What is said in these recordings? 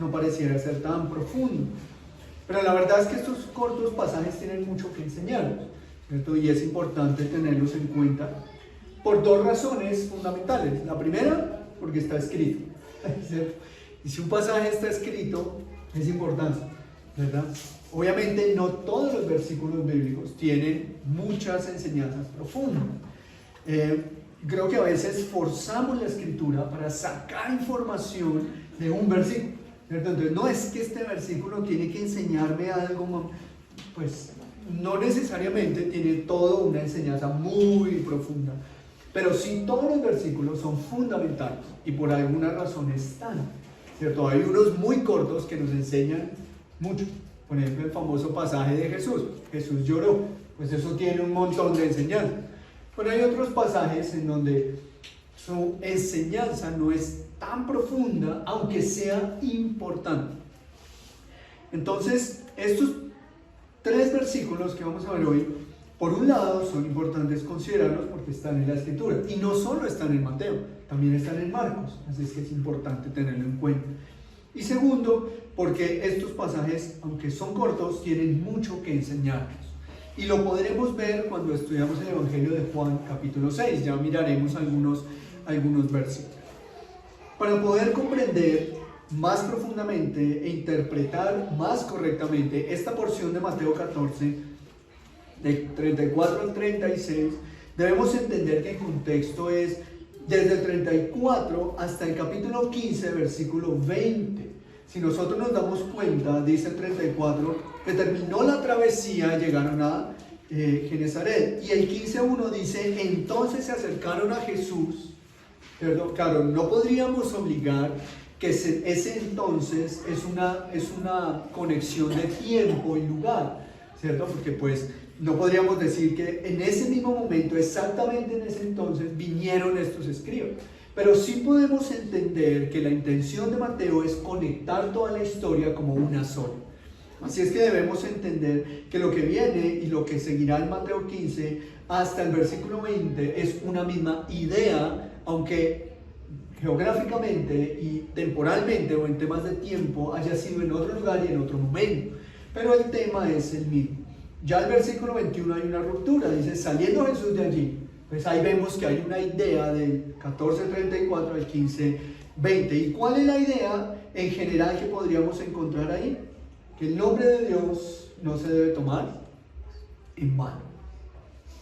no pareciera ser tan profundo. Pero la verdad es que estos cortos pasajes tienen mucho que enseñarnos, ¿cierto? Y es importante tenerlos en cuenta por dos razones fundamentales. La primera, porque está escrito, ¿cierto? Y si un pasaje está escrito, es importante, ¿verdad? Obviamente no todos los versículos bíblicos tienen muchas enseñanzas profundas. Creo que a veces forzamos la escritura para sacar información de un versículo, ¿cierto? Entonces no es que este versículo tiene que enseñarme algo, pues no necesariamente tiene toda una enseñanza muy profunda, pero sí todos los versículos son fundamentales y por alguna razón están, ¿cierto? Hay unos muy cortos que nos enseñan mucho. Por ejemplo, el famoso pasaje de Jesús. Jesús lloró. Pues eso tiene un montón de enseñanzas. Pero hay otros pasajes en donde su enseñanza no es tan profunda, aunque sea importante. Entonces, estos tres versículos que vamos a ver hoy, por un lado, son importantes considerarlos porque están en la Escritura. Y no solo están en Mateo, también están en Marcos. Así es que es importante tenerlo en cuenta. Y segundo, porque estos pasajes, aunque son cortos, tienen mucho que enseñarnos. Y lo podremos ver cuando estudiamos el Evangelio de Juan, capítulo 6. Ya miraremos algunos versículos. Para poder comprender más profundamente e interpretar más correctamente esta porción de Mateo 14, de 34 al 36, debemos entender que el contexto es desde el 34 hasta el capítulo 15, versículo 20. Si nosotros nos damos cuenta, dice el 34, que terminó la travesía, llegaron a Genezaret. Y el 15:1 dice, entonces se acercaron a Jesús. Perdón, claro, no podríamos obligar que ese entonces es una conexión de tiempo y lugar, ¿cierto? Porque pues no podríamos decir que en ese mismo momento, exactamente en ese entonces, vinieron estos escribas. Pero sí podemos entender que la intención de Mateo es conectar toda la historia como una sola. Así es que debemos entender que lo que viene y lo que seguirá en Mateo 15 hasta el versículo 20 es una misma idea, aunque geográficamente y temporalmente o en temas de tiempo haya sido en otro lugar y en otro momento. Pero el tema es el mismo. Ya el versículo 21 hay una ruptura, dice, saliendo Jesús de allí. Pues ahí vemos que hay una idea del 14:34 al 15:20. ¿Y cuál es la idea en general que podríamos encontrar ahí? Que el nombre de Dios no se debe tomar en vano.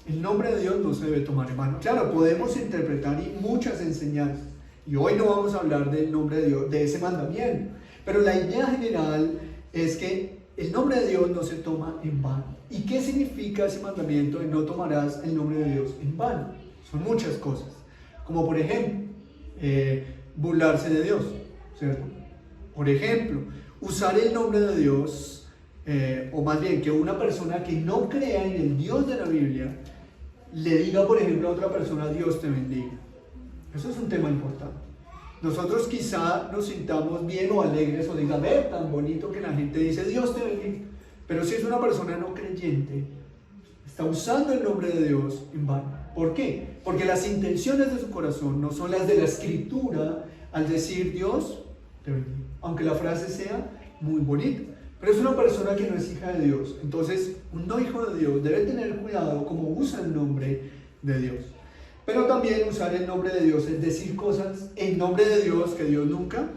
El nombre de Dios no se debe tomar en vano. Claro, podemos interpretar muchas enseñanzas. Y hoy no vamos a hablar del nombre de Dios, de ese mandamiento. Pero la idea general es que el nombre de Dios no se toma en vano. ¿Y qué significa ese mandamiento de no tomarás el nombre de Dios en vano? Son muchas cosas. Como por ejemplo, burlarse de Dios, ¿cierto? Por ejemplo, usar el nombre de Dios, o más bien que una persona que no crea en el Dios de la Biblia, le diga por ejemplo a otra persona, Dios te bendiga. Eso es un tema importante. Nosotros quizá nos sintamos bien o alegres o diga, ver, tan bonito que la gente dice, Dios te bendiga. Pero si es una persona no creyente, está usando el nombre de Dios en vano. ¿Por qué? Porque las intenciones de su corazón no son las de la Escritura al decir Dios te bendiga. Aunque la frase sea muy bonita. Pero es una persona que no es hija de Dios. Entonces, un no hijo de Dios debe tener cuidado como usa el nombre de Dios. Pero también usar el nombre de Dios es decir cosas en nombre de Dios que Dios nunca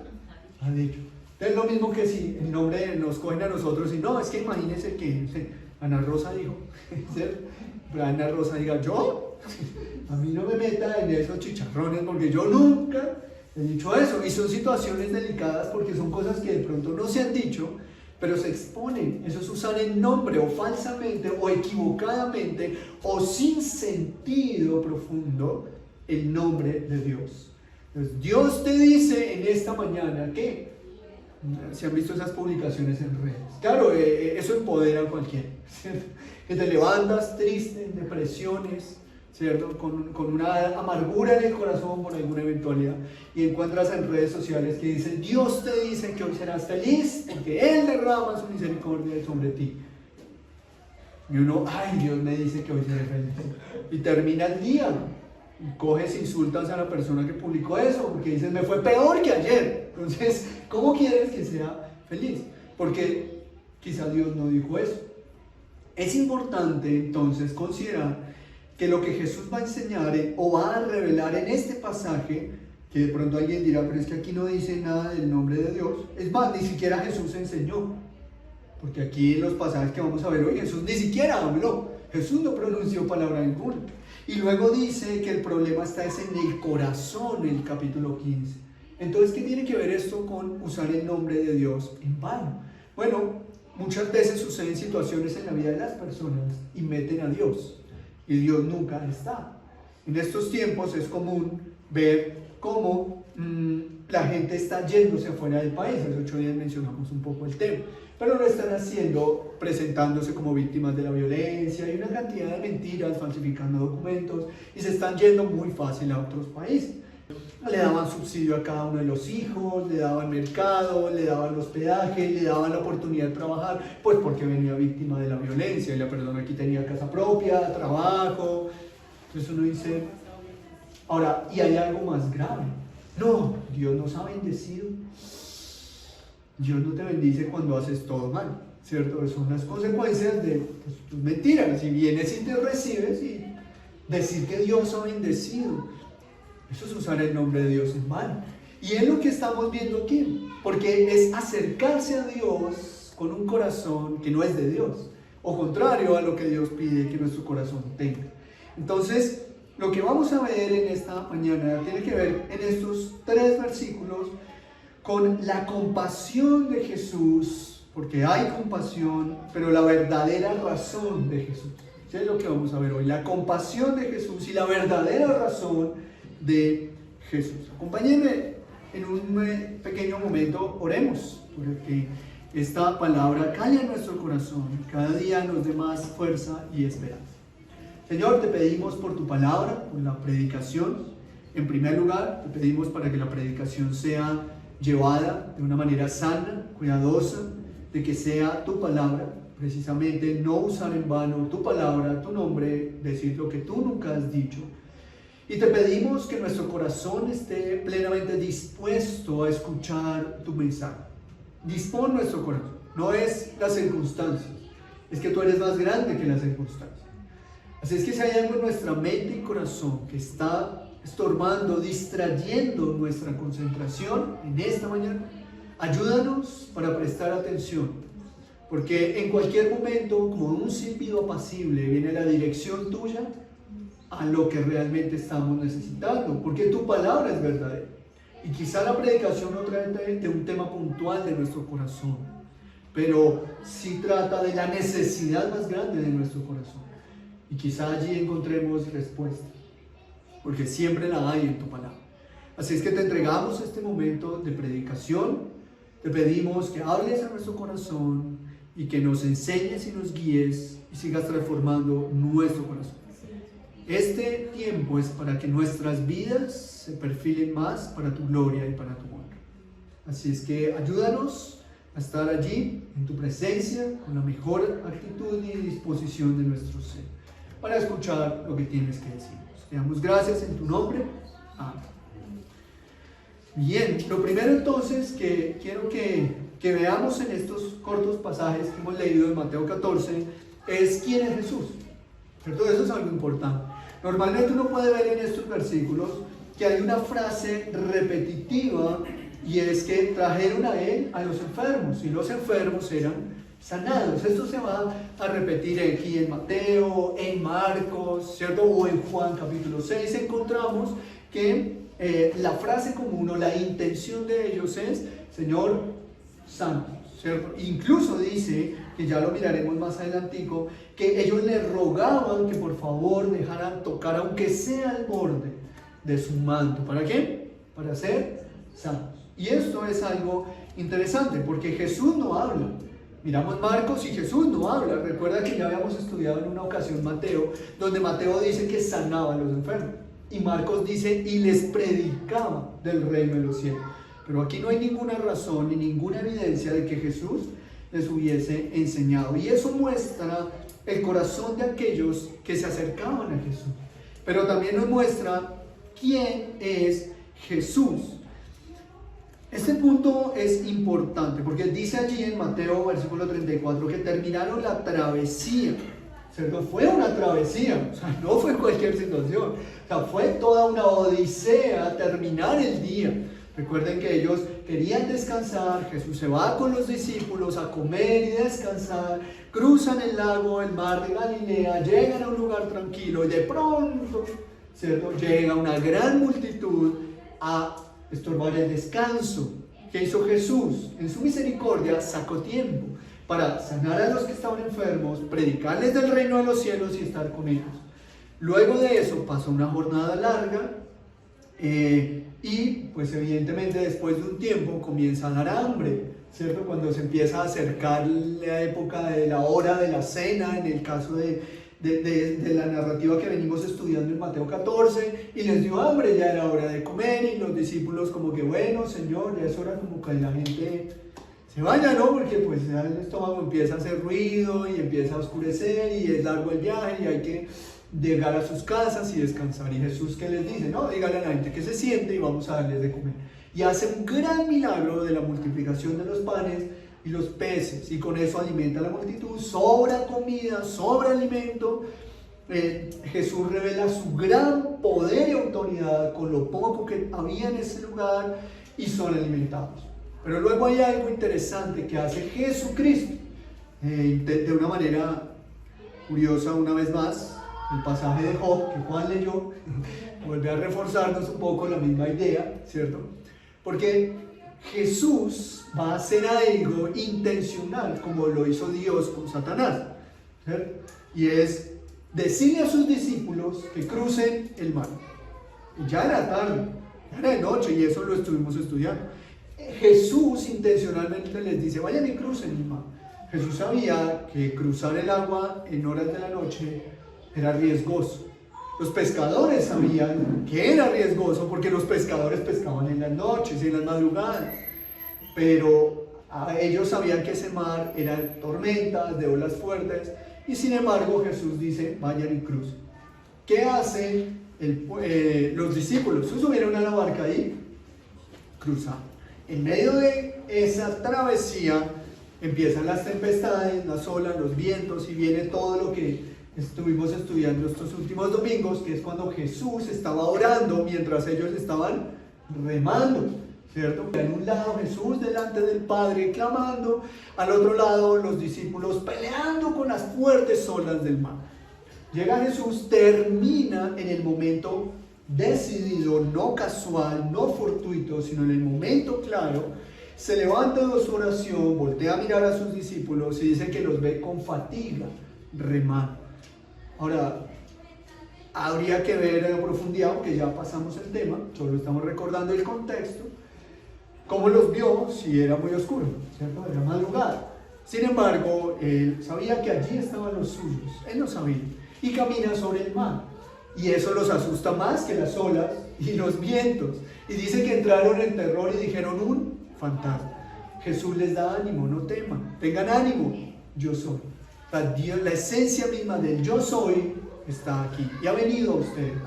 ha dicho. Es lo mismo que si el nombre nos cogen a nosotros y no, es que imagínense que Ana Rosa dijo, ¿cierto? Ana Rosa diga, ¿yo? A mí no me meta en esos chicharrones porque yo nunca he dicho eso. Y son situaciones delicadas porque son cosas que de pronto no se han dicho, pero se exponen. Eso es usar el nombre o falsamente o equivocadamente o sin sentido profundo el nombre de Dios. Entonces, Dios te dice en esta mañana que, si han visto esas publicaciones en redes, claro, eso empodera a cualquiera, ¿cierto? Que te levantas triste, en depresiones, ¿cierto? Con una amargura en el corazón por alguna eventualidad y encuentras en redes sociales que dice, Dios te dice que hoy serás feliz porque Él derrama su misericordia sobre ti. Y uno, ay, Dios me dice que hoy seré feliz. Y termina el día. Y coges, insultas a la persona que publicó eso porque dices, me fue peor que ayer. Entonces, ¿Cómo quieres que sea feliz? Porque quizá Dios no dijo eso. Es importante entonces considerar que lo que Jesús va a enseñar o va a revelar en este pasaje, que de pronto alguien dirá, pero es que aquí no dice nada del nombre de Dios. Es más, ni siquiera Jesús enseñó. Porque aquí en los pasajes que vamos a ver hoy, Jesús ni siquiera habló. Jesús no pronunció palabra ninguna. Y luego dice que el problema está es en el corazón, en el capítulo 15. Entonces, ¿qué tiene que ver esto con usar el nombre de Dios en vano? Bueno, muchas veces suceden situaciones en la vida de las personas y meten a Dios. Y Dios nunca está. En estos tiempos es común ver cómo la gente está yéndose afuera del país. Hace 8 días mencionamos un poco el tema. Pero lo están haciendo presentándose como víctimas de la violencia y una cantidad de mentiras, falsificando documentos, y se están yendo muy fácil a otros países. Le daban subsidio a cada uno de los hijos, le daban mercado, le daban hospedaje, le daban la oportunidad de trabajar, pues porque venía víctima de la violencia y la persona aquí tenía casa propia, trabajo. Entonces uno dice, ahora, ¿y hay algo más grave? No, Dios nos ha bendecido. Dios no te bendice cuando haces todo mal, ¿cierto? Son las consecuencias de tus mentiras. Si vienes y te recibes y decir que Dios ha bendecido, eso es usar el nombre de Dios en vano. Y es lo que estamos viendo aquí, porque es acercarse a Dios con un corazón que no es de Dios, o contrario a lo que Dios pide que nuestro corazón tenga. Entonces, lo que vamos a ver en esta mañana tiene que ver en estos 3 versículos con la compasión de Jesús, porque hay compasión, pero la verdadera razón de Jesús. Eso es lo que vamos a ver hoy, la compasión de Jesús y la verdadera razón de Jesús. Acompáñenme en un pequeño momento, oremos, porque esta palabra calla en nuestro corazón, cada día nos dé más fuerza y esperanza. Señor, te pedimos por tu palabra, por la predicación. En primer lugar, te pedimos para que la predicación sea llevada de una manera sana, cuidadosa, de que sea tu palabra, precisamente no usar en vano tu palabra, tu nombre, decir lo que tú nunca has dicho. Y te pedimos que nuestro corazón esté plenamente dispuesto a escuchar tu mensaje. Dispón nuestro corazón, no es las circunstancias, es que tú eres más grande que las circunstancias. Así es que si hay algo en nuestra mente y corazón que está estorbando, distrayendo nuestra concentración en esta mañana, ayúdanos para prestar atención, porque en cualquier momento, como un silbido apacible, viene la dirección tuya a lo que realmente estamos necesitando, porque tu palabra es verdadera. Y quizá la predicación no trate de un tema puntual de nuestro corazón, pero sí trata de la necesidad más grande de nuestro corazón. Y quizá allí encontremos respuesta, porque siempre la hay en tu palabra. Así es que te entregamos este momento de predicación, te pedimos que hables a nuestro corazón y que nos enseñes y nos guíes y sigas transformando nuestro corazón. Este tiempo es para que nuestras vidas se perfilen más para tu gloria y para tu honra. Así es que ayúdanos a estar allí en tu presencia con la mejor actitud y disposición de nuestro ser, para escuchar lo que tienes que decirnos. Te damos gracias en tu nombre. Amén. Bien, lo primero entonces que quiero que veamos en estos cortos pasajes que hemos leído en Mateo 14 es quién es Jesús, ¿cierto? Eso es algo importante. Normalmente uno puede ver en estos versículos que hay una frase repetitiva y es que trajeron a él a los enfermos y los enfermos eran sanados. Esto se va a repetir aquí en Mateo, en Marcos, ¿cierto? O en Juan capítulo 6 encontramos que la frase común o la intención de ellos es: Señor, santos, ¿cierto? Incluso dice, que ya lo miraremos más adelantico, que ellos le rogaban que por favor dejaran tocar aunque sea el borde de su manto. ¿Para qué? Para ser santos. Y esto es algo interesante porque Jesús no habla. Miramos Marcos y Jesús no habla. Recuerda que ya habíamos estudiado en una ocasión Mateo, donde Mateo dice que sanaba a los enfermos. Y Marcos dice, y les predicaba del reino de los cielos. Pero aquí no hay ninguna razón ni ninguna evidencia de que Jesús les hubiese enseñado. Y eso muestra el corazón de aquellos que se acercaban a Jesús. Pero también nos muestra quién es Jesús. Este punto es importante porque dice allí en Mateo versículo 34 que terminaron la travesía, ¿cierto? Fue una travesía, o sea, no fue cualquier situación, o sea, fue toda una odisea terminar el día. Recuerden que ellos querían descansar, Jesús se va con los discípulos a comer y descansar, cruzan el lago, el mar de Galilea, llegan a un lugar tranquilo y de pronto, ¿cierto? Llega una gran multitud a estorbar el descanso. ¿Qué hizo Jesús? En su misericordia sacó tiempo para sanar a los que estaban enfermos, predicarles del reino de los cielos y estar con ellos. Luego de eso pasó una jornada larga y pues evidentemente después de un tiempo comienza a dar hambre, ¿cierto? Cuando se empieza a acercar la época de la hora de la cena, en el caso de la narrativa que venimos estudiando en Mateo 14, y les dio hambre, ya era hora de comer, y los discípulos como que bueno, Señor, ya es hora como que la gente se vaya, ¿no? Porque pues ya el estómago empieza a hacer ruido y empieza a oscurecer y es largo el viaje y hay que llegar a sus casas y descansar. Y Jesús, ¿qué les dice? No, dígale a la gente que se siente y vamos a darles de comer. Y hace un gran milagro de la multiplicación de los panes y los peces, y con eso alimenta a la multitud, sobra comida, sobra alimento. Jesús revela su gran poder y autoridad con lo poco que había en ese lugar y son alimentados. Pero luego hay algo interesante que hace Jesucristo, de una manera curiosa una vez más. El pasaje de Job que Juan leyó vuelve a reforzarnos un poco la misma idea, ¿cierto? Porque Jesús va a hacer algo intencional, como lo hizo Dios con Satanás, ¿cierto? Y es decirle a sus discípulos que crucen el mar. Y ya era tarde, ya era de noche, y eso lo estuvimos estudiando. Jesús intencionalmente les dice, vayan y crucen el mar. Jesús sabía que cruzar el agua en horas de la noche era riesgoso. Los pescadores sabían que era riesgoso porque los pescadores pescaban en las noches y en las madrugadas, pero ellos sabían que ese mar era de tormentas, de olas fuertes, y sin embargo Jesús dice, vayan y crucen. ¿Qué hacen los discípulos? Subieron a la barca y cruzaron. En medio de esa travesía empiezan las tempestades, las olas, los vientos, y viene todo lo que estuvimos estudiando estos últimos domingos, que es cuando Jesús estaba orando mientras ellos estaban remando, ¿cierto? En un lado Jesús delante del Padre clamando, al otro lado los discípulos peleando con las fuertes olas del mar. Llega Jesús, termina en el momento decidido, no casual, no fortuito, sino en el momento claro. Se levanta de su oración, voltea a mirar a sus discípulos y dice que los ve con fatiga, remando. Ahora, habría que ver en profundidad, porque ya pasamos el tema, solo estamos recordando el contexto, cómo los vio si era muy oscuro, ¿cierto? Era madrugada. Sin embargo, él sabía que allí estaban los suyos, él lo sabía, y camina sobre el mar. Y eso los asusta más que las olas y los vientos. Y dice que entraron en terror y dijeron un fantasma. Jesús les da ánimo, no teman, tengan ánimo, yo soy. Dios, la esencia misma del yo soy está aquí y ha venido a ustedes.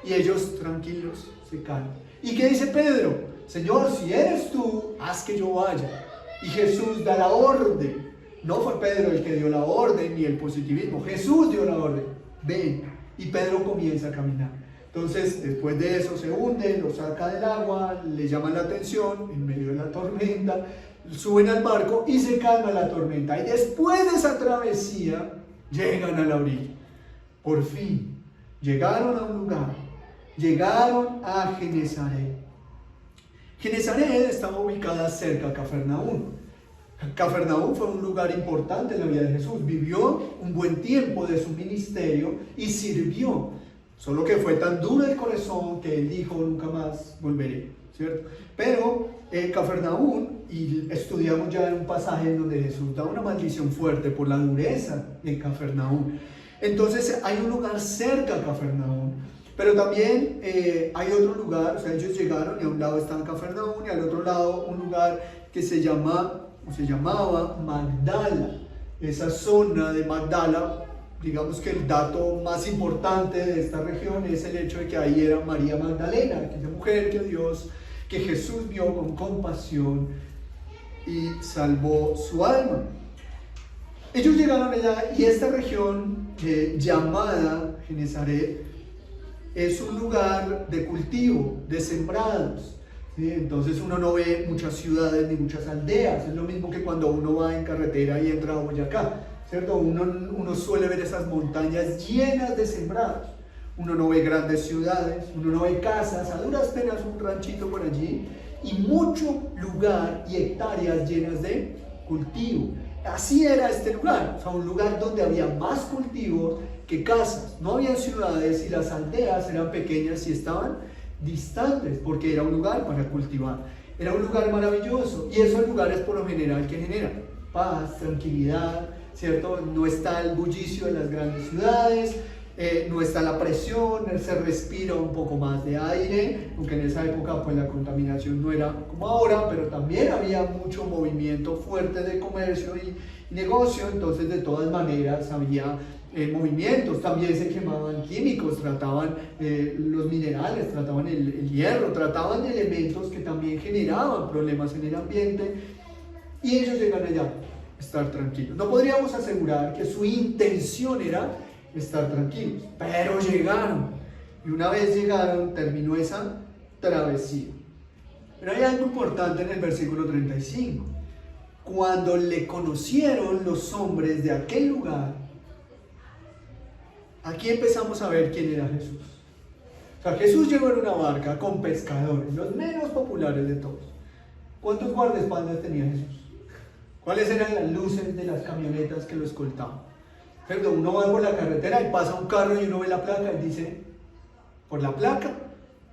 Y ellos tranquilos se calman. ¿Y qué dice Pedro? Señor, si eres tú, haz que yo vaya. Y Jesús da la orden. No fue Pedro el que dio la orden ni el positivismo. Jesús dio la orden. Ven. Y Pedro comienza a caminar. Entonces, después de eso se hunde, lo saca del agua, le llama la atención en medio de la tormenta. Suben al barco y se calma la tormenta. Y después de esa travesía, llegan a la orilla. Por fin, llegaron a un lugar. Llegaron a Genesaret. Genesaret estaba ubicada cerca a Cafarnaúm. Cafarnaúm fue un lugar importante en la vida de Jesús. Vivió un buen tiempo de su ministerio y sirvió. Solo que fue tan duro el corazón que él dijo, nunca más volveré, ¿cierto? Pero Cafarnaúm, y estudiamos ya en un pasaje en donde Jesús da una maldición fuerte por la dureza de Cafarnaúm. Entonces hay un lugar cerca a Cafarnaúm, pero también hay otro lugar, o sea, ellos llegaron y a un lado estaba Cafarnaúm y al otro lado un lugar que se llamaba Magdala. Esa zona de Magdala, digamos que el dato más importante de esta región es el hecho de que ahí era María Magdalena, aquella mujer que Dios que Jesús vio con compasión y salvó su alma. Ellos llegaron allá y esta región llamada Genezaret es un lugar de cultivo, de sembrados. ¿Sí? Entonces uno no ve muchas ciudades ni muchas aldeas. Es lo mismo que cuando uno va en carretera y entra a Boyacá, ¿cierto? Uno suele ver esas montañas llenas de sembrados. Uno no ve grandes ciudades, uno no ve casas, a duras penas un ranchito por allí, y mucho lugar y hectáreas llenas de cultivo. Así era este lugar, o sea, un lugar donde había más cultivos que casas. No había ciudades y las aldeas eran pequeñas y estaban distantes, porque era un lugar para cultivar. Era un lugar maravilloso, y esos lugares por lo general que generan paz, tranquilidad, ¿cierto? No está el bullicio de las grandes ciudades, no está la presión, se respira un poco más de aire, aunque en esa época pues la contaminación no era como ahora, pero también había mucho movimiento fuerte de comercio y negocio. Entonces de todas maneras había movimientos, también se quemaban químicos, trataban los minerales, trataban el hierro, trataban elementos que también generaban problemas en el ambiente, y ellos llegan allá a estar tranquilos. No podríamos asegurar que su intención era estar tranquilos, pero llegaron, y una vez llegaron terminó esa travesía. Pero hay algo importante en el versículo 35. Cuando le conocieron los hombres de aquel lugar, aquí empezamos a ver quién era Jesús. O sea, Jesús llegó en una barca con pescadores, los menos populares de todos. ¿Cuántos guardaespaldas tenía Jesús? ¿Cuáles eran las luces de las camionetas que lo escoltaban? Perdón, uno va por la carretera y pasa un carro y uno ve la placa y dice, por la placa,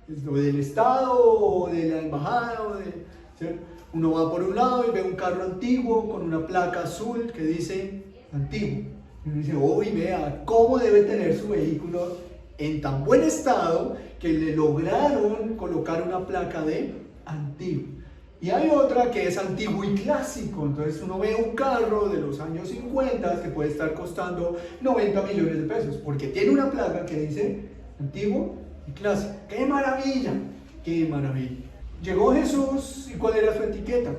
es lo del Estado o de la embajada, ¿cierto? Uno va por un lado y ve un carro antiguo con una placa azul que dice antiguo. Y uno dice, uy, vea, ¿cómo debe tener su vehículo en tan buen estado que le lograron colocar una placa de antiguo? Y hay otra que es antiguo y clásico. Entonces uno ve un carro de los años 50 que puede estar costando 90 millones de pesos porque tiene una placa que dice antiguo y clásico. ¡Qué maravilla! ¡Qué maravilla! Llegó Jesús, y ¿cuál era su etiqueta?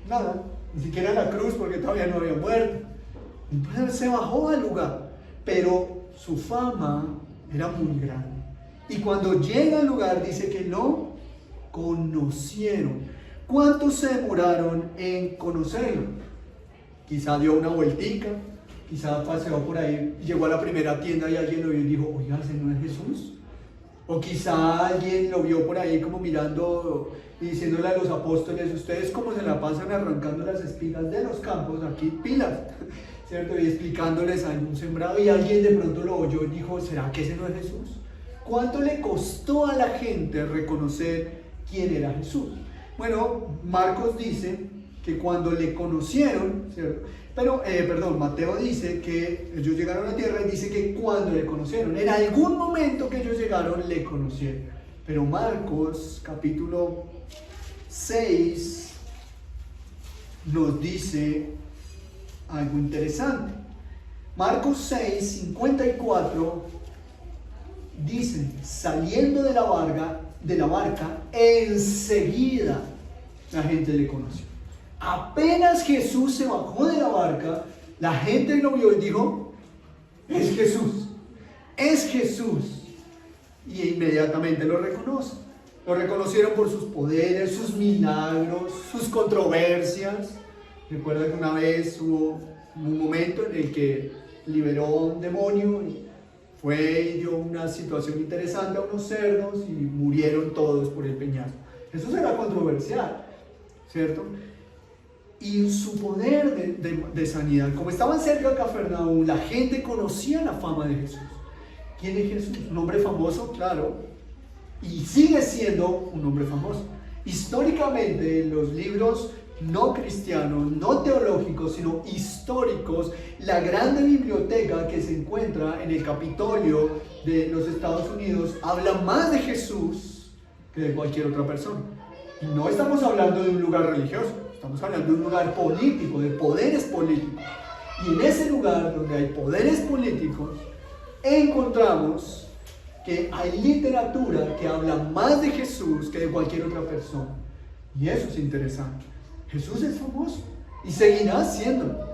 Nada, ni siquiera la cruz, porque todavía no había muerto. Entonces se bajó al lugar, pero su fama era muy grande. Y cuando llega al lugar dice que lo conocieron. ¿Cuántos se demoraron en conocerlo? Quizá dio una vueltica, quizá paseó por ahí, llegó a la primera tienda y alguien lo vio y dijo, oiga, ¿ese no es Jesús? O quizá alguien lo vio por ahí como mirando y diciéndole a los apóstoles, ustedes como se la pasan arrancando las espigas de los campos, aquí pilas, ¿cierto? Y explicándoles algún sembrado, y alguien de pronto lo oyó y dijo, ¿será que ese no es Jesús? ¿Cuánto le costó a la gente reconocer quién era Jesús? Bueno, Marcos dice que cuando le conocieron, ¿cierto? Pero, Mateo dice que ellos llegaron a la tierra y dice que cuando le conocieron, en algún momento que ellos llegaron, le conocieron. Pero Marcos, capítulo 6, nos dice algo interesante. Marcos 6, 54, dice, saliendo de la barca, enseguida la gente le conoció. Apenas Jesús se bajó de la barca, la gente lo vio y dijo, es Jesús, es Jesús. Y inmediatamente lo reconoce. Lo reconocieron por sus poderes, sus milagros, sus controversias. Recuerda que una vez hubo un momento en el que liberó a un demonio y fue y dio una situación interesante a unos cerdos y murieron todos por el peñasco. Eso será controversial, ¿cierto? Y su poder de sanidad, como estaban cerca de Cafarnaúm, la gente conocía la fama de Jesús. ¿Quién es Jesús? Un hombre famoso, claro, y sigue siendo un hombre famoso. Históricamente, los libros no cristianos, no teológicos, sino históricos, la grande biblioteca que se encuentra en el Capitolio de los Estados Unidos habla más de Jesús que de cualquier otra persona. Y no estamos hablando de un lugar religioso, estamos hablando de un lugar político, de poderes políticos. Y en ese lugar donde hay poderes políticos, encontramos que hay literatura que habla más de Jesús que de cualquier otra persona. Y eso es interesante. Jesús es famoso y seguirá siendo.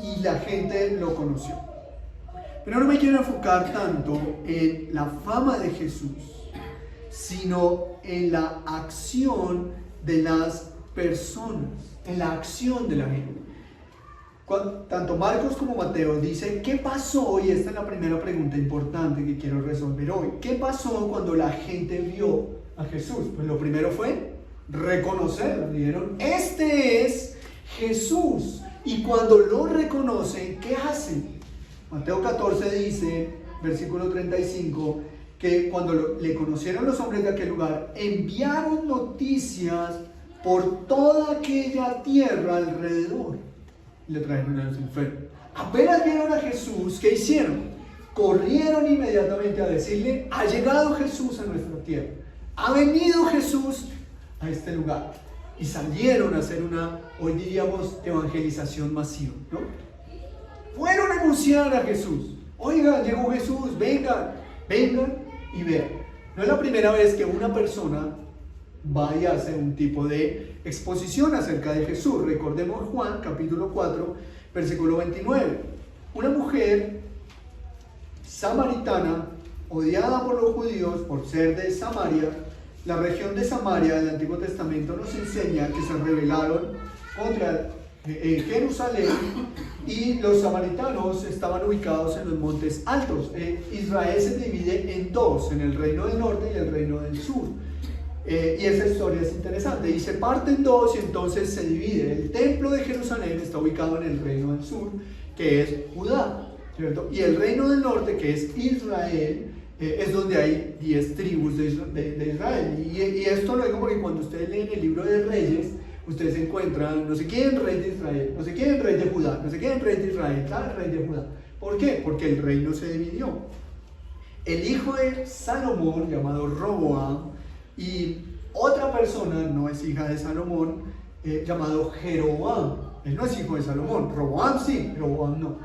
Y la gente lo conoció. Pero no me quiero enfocar tanto en la fama de Jesús, sino en la acción de las personas, en la acción de la gente. Tanto Marcos como Mateo dicen, ¿qué pasó? Y esta es la primera pregunta importante que quiero resolver hoy. ¿Qué pasó cuando la gente vio a Jesús? Pues lo primero fue reconocerlo. Dijeron, este es Jesús. Y cuando lo reconocen, ¿qué hacen? Mateo 14 dice, versículo 35, que cuando le conocieron los hombres de aquel lugar, enviaron noticias por toda aquella tierra alrededor. Y le trajeron a los enfermos. Apenas vieron a Jesús, ¿qué hicieron? Corrieron inmediatamente a decirle, ha llegado Jesús a nuestra tierra. Ha venido Jesús a este lugar. Y salieron a hacer una, hoy diríamos, evangelización masiva, ¿no? Fueron a anunciar a Jesús. Oigan, llegó Jesús, vengan y vean. No es la primera vez que una persona vaya a hacer un tipo de exposición acerca de Jesús. Recordemos Juan, capítulo 4, versículo 29. Una mujer samaritana, odiada por los judíos por ser de Samaria. La región de Samaria del Antiguo Testamento nos enseña que se rebelaron contra Jerusalén y los samaritanos estaban ubicados en los montes altos. Israel se divide en dos, en el reino del norte y el reino del sur. Y esa historia es interesante. Y se parte en dos y entonces se divide. El templo de Jerusalén está ubicado en el reino del sur, que es Judá, ¿cierto? Y el reino del norte, que es Israel, es donde hay 10 tribus de Israel. Y esto lo digo porque cuando ustedes leen el libro de Reyes, ustedes encuentran no sé quién rey de Israel, no sé quién rey de Judá, no sé quién rey de Israel, tal rey de Judá. ¿Por qué? Porque el reino se dividió. El hijo de Salomón, llamado Roboam, y otra persona, no es hija de Salomón, llamado Jeroboam. Él no es hijo de Salomón. Roboam sí, Roboam no.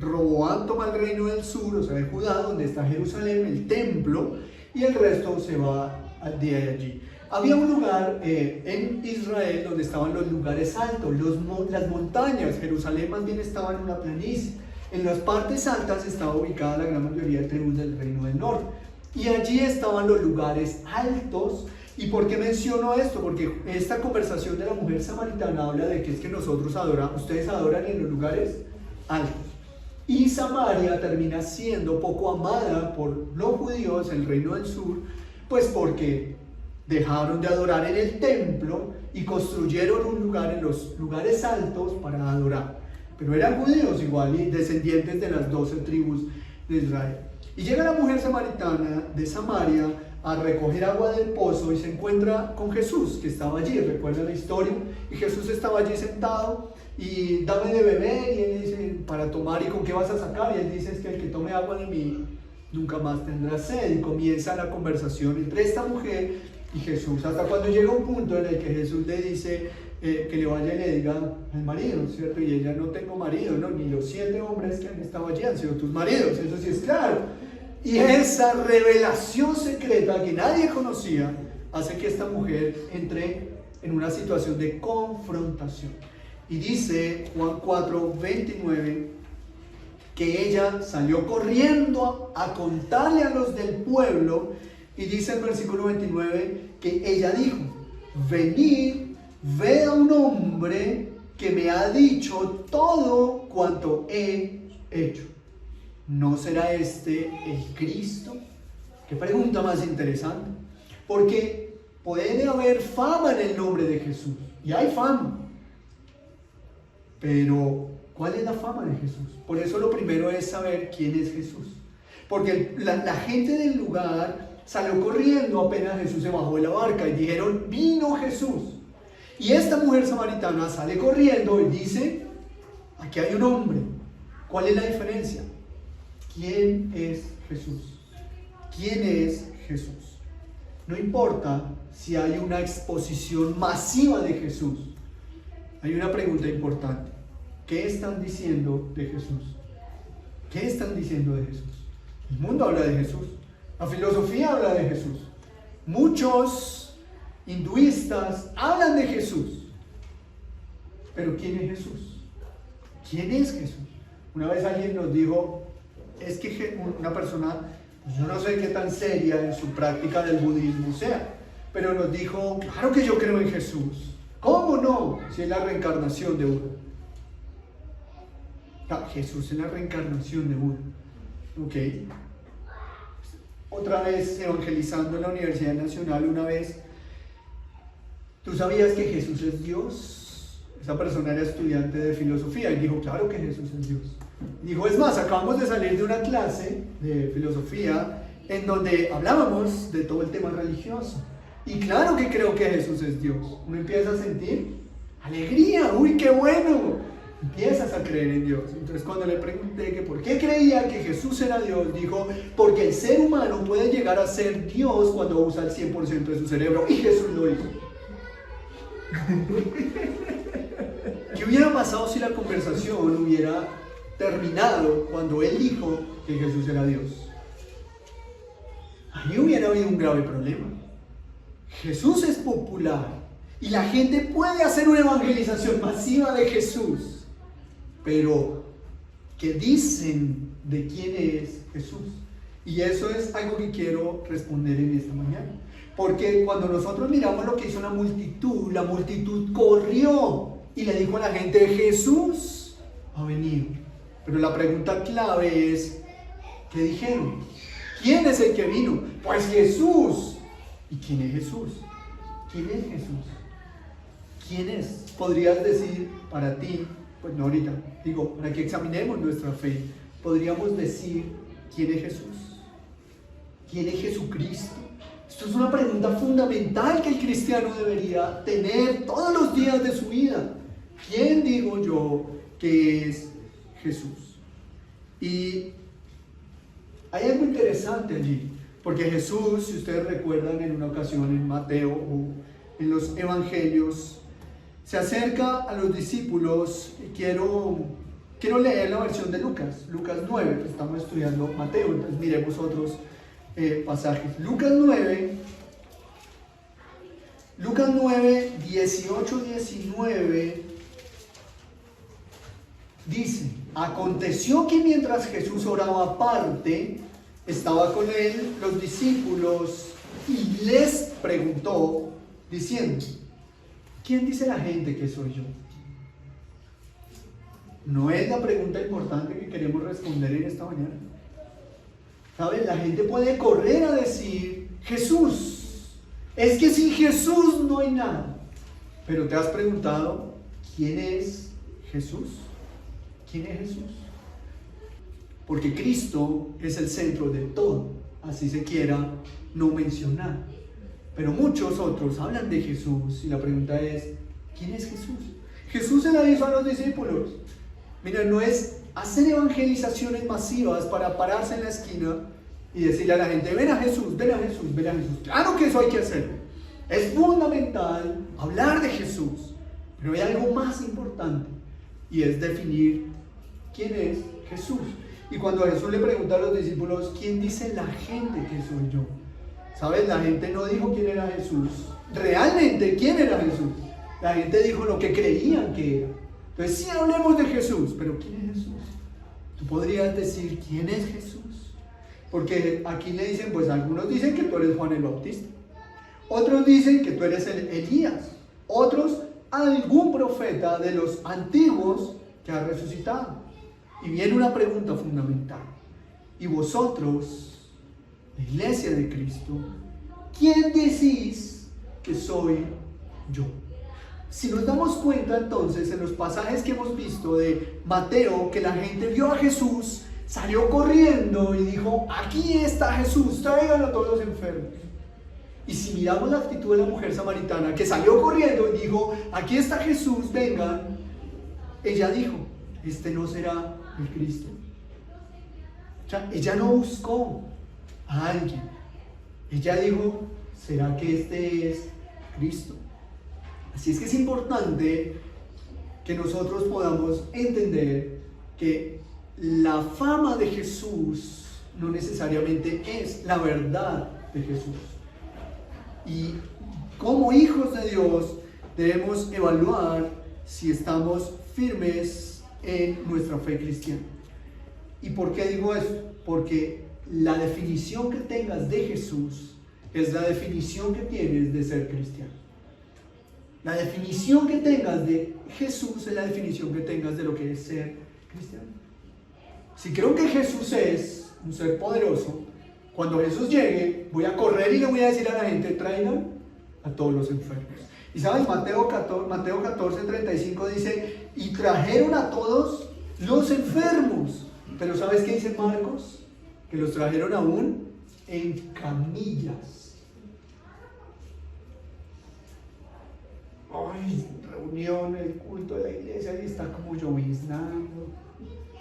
Roboam toma el reino del sur, o sea de Judá, donde está Jerusalén, el templo, y el resto se va de allí. Había un lugar en Israel donde estaban los lugares altos, las montañas. Jerusalén más bien estaba en una planicie. En las partes altas estaba ubicada la gran mayoría de tribus del reino del norte. Y allí estaban los lugares altos. ¿Y por qué menciono esto? Porque esta conversación de la mujer samaritana habla de que es que nosotros adoramos, ustedes adoran en los lugares altos. Y Samaria termina siendo poco amada por los judíos, el reino del sur, pues porque dejaron de adorar en el templo y construyeron un lugar en los lugares altos para adorar. Pero eran judíos igual y descendientes de las 12 tribus de Israel. Y llega la mujer samaritana de Samaria a recoger agua del pozo y se encuentra con Jesús, que estaba allí. Recuerda la historia. Y Jesús estaba allí sentado y dame de beber. Y él dice, para tomar, ¿y con qué vas a sacar? Y él dice, es que el que tome agua de mí nunca más tendrá sed. Y comienza la conversación entre esta mujer y Jesús, hasta cuando llega un punto en el que Jesús le dice que le vaya y le diga al marido, ¿cierto? Y ella, no tengo marido, ¿no? Ni los 7 hombres que han estado allí han sido tus maridos. Eso sí es claro. Y esa revelación secreta que nadie conocía hace que esta mujer entre en una situación de confrontación. Y dice Juan 4, 29, que ella salió corriendo a contarle a los del pueblo. Y dice el versículo 29 que ella dijo, venid, ved a un hombre que me ha dicho todo cuanto he hecho. ¿No será este el Cristo? Qué pregunta más interesante. Porque puede haber fama en el nombre de Jesús. Y hay fama. Pero, ¿cuál es la fama de Jesús? Por eso lo primero es saber quién es Jesús. Porque la gente del lugar salió corriendo apenas Jesús se bajó de la barca y dijeron, vino Jesús. Y esta mujer samaritana sale corriendo y dice, aquí hay un hombre. ¿Cuál es la diferencia? ¿Quién es Jesús? ¿Quién es Jesús? No importa si hay una exposición masiva de Jesús. Hay una pregunta importante. ¿Qué están diciendo de Jesús? ¿Qué están diciendo de Jesús? El mundo habla de Jesús. La filosofía habla de Jesús. Muchos hinduistas hablan de Jesús. Pero ¿quién es Jesús? ¿Quién es Jesús? Una vez alguien nos dijo, es que una persona, yo no sé qué tan seria en su práctica del budismo sea, pero nos dijo, claro que yo creo en Jesús. ¿Cómo no? Si es la reencarnación de Buda. Jesús es la reencarnación de Buda. Ok. Otra vez evangelizando en la Universidad Nacional, una vez, ¿tú sabías que Jesús es Dios? Esa persona era estudiante de filosofía y dijo, claro que Jesús es Dios. Dijo, es más, acabamos de salir de una clase de filosofía en donde hablábamos de todo el tema religioso. Y claro que creo que Jesús es Dios. Uno empieza a sentir alegría, uy, qué bueno. Empiezas a creer en Dios. Entonces cuando le pregunté que por qué creía que Jesús era Dios, dijo, porque el ser humano puede llegar a ser Dios cuando usa el 100% de su cerebro. Y Jesús lo hizo. ¿Qué hubiera pasado si la conversación hubiera terminado cuando él dijo que Jesús era Dios? Ahí hubiera habido un grave problema. Jesús es popular y la gente puede hacer una evangelización masiva de Jesús. Pero, ¿qué dicen de quién es Jesús? Y eso es algo que quiero responder en esta mañana. Porque cuando nosotros miramos lo que hizo la multitud corrió y le dijo a la gente, Jesús ha venido. Pero la pregunta clave es, ¿qué dijeron? ¿Quién es el que vino? Pues Jesús. ¿Y quién es Jesús? ¿Quién es Jesús? ¿Quién es? Podrías decir para ti, pues no ahorita, digo, para que examinemos nuestra fe, podríamos decir, ¿quién es Jesús? ¿Quién es Jesucristo? Esto es una pregunta fundamental que el cristiano debería tener todos los días de su vida. ¿Quién digo yo que es Jesús? Y hay algo interesante allí, porque Jesús, si ustedes recuerdan en una ocasión en Mateo o en los evangelios, se acerca a los discípulos y quiero leer la versión de Lucas 9, pues estamos estudiando Mateo, entonces miremos otros pasajes. Lucas 9, 18, 19, dice, aconteció que mientras Jesús oraba aparte, estaba con él los discípulos y les preguntó, diciendo, ¿quién dice la gente que soy yo? No es la pregunta importante que queremos responder en esta mañana. ¿Sabes? La gente puede correr a decir, Jesús. Es que sin Jesús no hay nada. Pero ¿te has preguntado quién es Jesús? ¿Quién es Jesús? Porque Cristo es el centro de todo, así se quiera no mencionar. Pero muchos otros hablan de Jesús y la pregunta es, ¿quién es Jesús? Jesús se la hizo a los discípulos. Mira, no es hacer evangelizaciones masivas para pararse en la esquina y decirle a la gente, ven a Jesús, ven a Jesús, ven a Jesús. Claro que eso hay que hacer. Es fundamental hablar de Jesús. Pero hay algo más importante y es definir quién es Jesús. Y cuando Jesús le pregunta a los discípulos, ¿quién dice la gente que soy yo? ¿Sabes? La gente no dijo quién era Jesús. Realmente, ¿quién era Jesús? La gente dijo lo que creían que era. Entonces, sí hablemos de Jesús, pero ¿quién es Jesús? Tú podrías decir, ¿quién es Jesús? Porque aquí le dicen, pues algunos dicen que tú eres Juan el Bautista. Otros dicen que tú eres Elías. Otros, algún profeta de los antiguos que ha resucitado. Y viene una pregunta fundamental. ¿Y vosotros, la iglesia de Cristo, quién decís que soy yo? Si nos damos cuenta entonces en los pasajes que hemos visto de Mateo, que la gente vio a Jesús, salió corriendo y dijo, aquí está Jesús, traigan a todos los enfermos. Y si miramos la actitud de la mujer samaritana, que salió corriendo y dijo, aquí está Jesús, vengan, ella dijo, este no será el Cristo. O sea, ella no buscó a alguien. Ella dijo, ¿será que este es Cristo? Así es que es importante que nosotros podamos entender que la fama de Jesús no necesariamente es la verdad de Jesús. Y como hijos de Dios debemos evaluar si estamos firmes en nuestra fe cristiana. ¿Y por qué digo esto? Porque la definición que tengas de Jesús es la definición que tienes de ser cristiano. La definición que tengas de Jesús es la definición que tengas de lo que es ser cristiano. Si creo que Jesús es un ser poderoso, cuando Jesús llegue, voy a correr y le voy a decir a la gente: traigan a todos los enfermos. Y sabes, Mateo 14:35 dice: y trajeron a todos los enfermos. Pero ¿sabes qué dice Marcos? Que los trajeron aún en camillas. Ay, reunión, el culto de la iglesia, ahí está como lloviznando.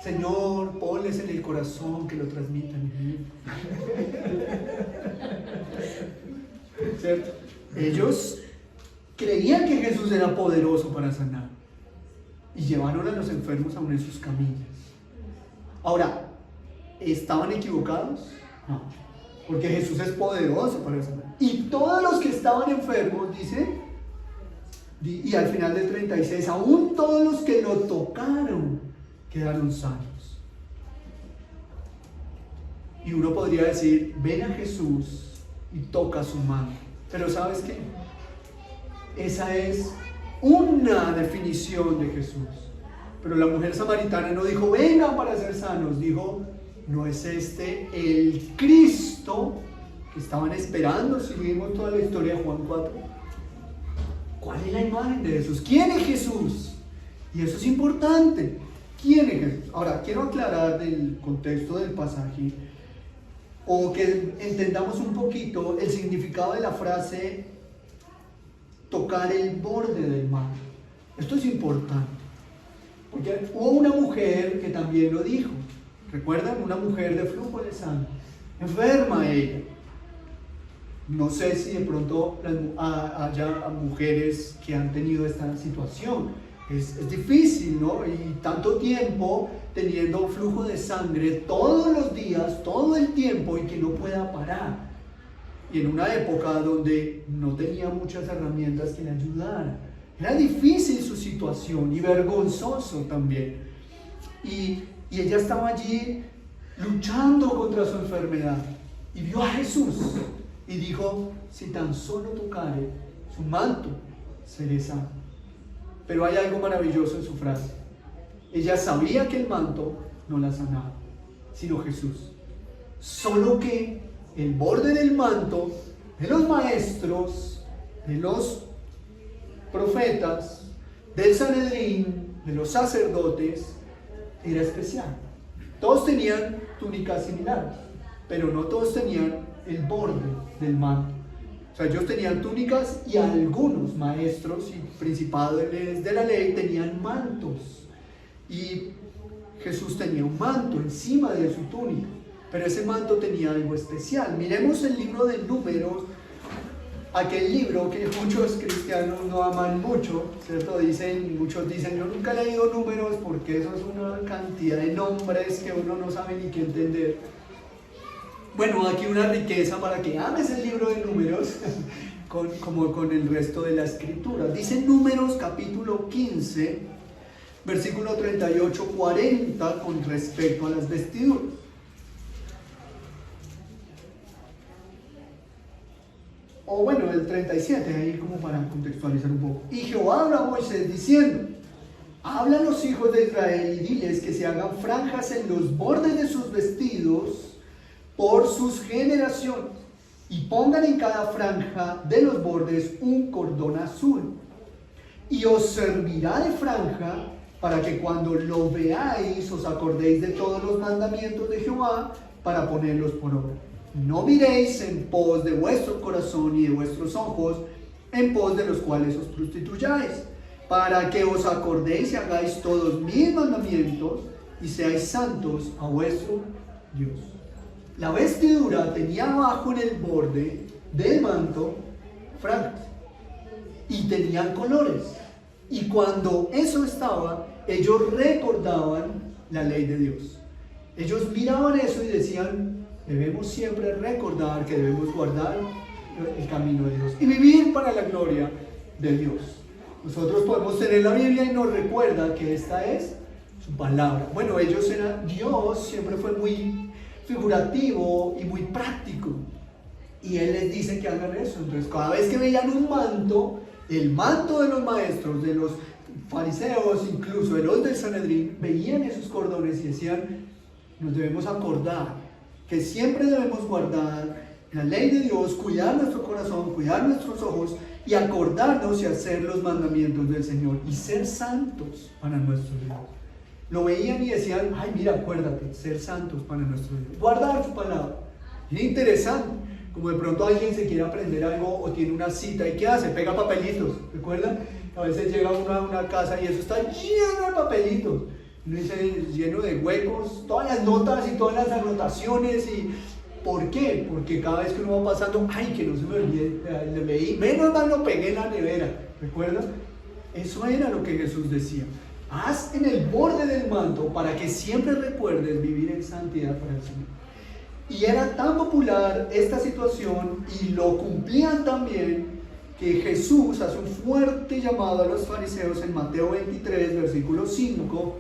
Señor, ponles en el corazón que lo transmitan. ¿Cierto? Ellos creían que Jesús era poderoso para sanar y llevaron a los enfermos aún en sus camillas. Ahora, ¿estaban equivocados? No, porque Jesús es poderoso para sanar. Y todos los que estaban enfermos, dice, y al final del 36, aún todos los que lo tocaron quedaron sanos. Y uno podría decir: ven a Jesús y toca su mano. Pero ¿sabes qué? Esa es una definición de Jesús. Pero la mujer samaritana no dijo: vengan para ser sanos. Dijo: ¿no es este el Cristo que estaban esperando? Si vimos toda la historia de Juan 4. ¿Cuál es la imagen de Jesús? ¿Quién es Jesús? Y eso es importante. ¿Quién es Jesús? Ahora, quiero aclarar del contexto del pasaje, o que entendamos un poquito el significado de la frase tocar el borde del manto. Esto es importante, porque hubo una mujer que también lo dijo. ¿Recuerdan? Una mujer de flujo de sangre, enferma ella. No sé si de pronto haya mujeres que han tenido esta situación. Es difícil, ¿no? Y tanto tiempo teniendo flujo de sangre todos los días, todo el tiempo, y que no pueda parar. Y en una época donde no tenía muchas herramientas que le ayudaran. Era difícil su situación y vergonzoso también. Y ella estaba allí luchando contra su enfermedad. Y vio a Jesús y dijo: si tan solo tocare su manto, seré sano. Pero hay algo maravilloso en su frase. Ella sabía que el manto no la sanaba, sino Jesús. Solo que el borde del manto de los maestros, de los profetas, del Sanedrín, de los sacerdotes, era especial. Todos tenían túnicas similares, pero no todos tenían el borde del manto. O sea, ellos tenían túnicas, y algunos maestros y principales de la ley tenían mantos. Y Jesús tenía un manto encima de su túnica, pero ese manto tenía algo especial. Miremos el libro de Números, aquel libro que muchos cristianos no aman mucho, ¿cierto? Muchos dicen: yo nunca he leído Números porque eso es una cantidad de nombres que uno no sabe ni qué entender. Bueno, aquí una riqueza para que ames el libro de Números, como con el resto de la escritura. Dice Números capítulo 15, versículo 38-40, con respecto a las vestiduras. O bueno, el 37, ahí como para contextualizar un poco. Y Jehová habló a Moisés diciendo: habla a los hijos de Israel y diles que se hagan franjas en los bordes de sus vestidos por sus generaciones, y pongan en cada franja de los bordes un cordón azul, y os servirá de franja para que cuando lo veáis os acordéis de todos los mandamientos de Jehová para ponerlos por obra. No miréis en pos de vuestro corazón y de vuestros ojos, en pos de los cuales os prostituyáis, para que os acordéis y hagáis todos mis mandamientos y seáis santos a vuestro Dios. La vestidura tenía abajo en el borde del manto franjas y tenían colores. Y cuando eso estaba, ellos recordaban la ley de Dios. Ellos miraban eso y decían: debemos siempre recordar que debemos guardar el camino de Dios y vivir para la gloria de Dios. Nosotros podemos tener la Biblia y nos recuerda que esta es su palabra. Bueno, Dios siempre fue muy figurativo y muy práctico. Y Él les dice que hagan eso. Entonces, cada vez que veían un manto, el manto de los maestros, de los fariseos, incluso de los del Sanedrín, veían esos cordones y decían, nos debemos acordar que siempre debemos guardar la ley de Dios, cuidar nuestro corazón, cuidar nuestros ojos y acordarnos y hacer los mandamientos del Señor y ser santos para nuestro Dios. Lo veían y decían, ay, mira, acuérdate, ser santos para nuestro Dios, guardar su palabra. Es interesante, como de pronto alguien se quiere aprender algo o tiene una cita, ¿y qué hace? Pega papelitos, ¿recuerdan? A veces llega uno a una casa y eso está lleno de papelitos, lleno de huecos, todas las notas y todas las anotaciones. Y ¿por qué? Porque cada vez que uno va pasando, ay, que no se me olvide, le leí, menos mal lo pegué en la nevera, ¿recuerdas? Eso era lo que Jesús decía. Haz en el borde del manto para que siempre recuerdes vivir en santidad para el Señor. Y era tan popular esta situación y lo cumplían también que Jesús hace un fuerte llamado a los fariseos en Mateo 23, versículo 5,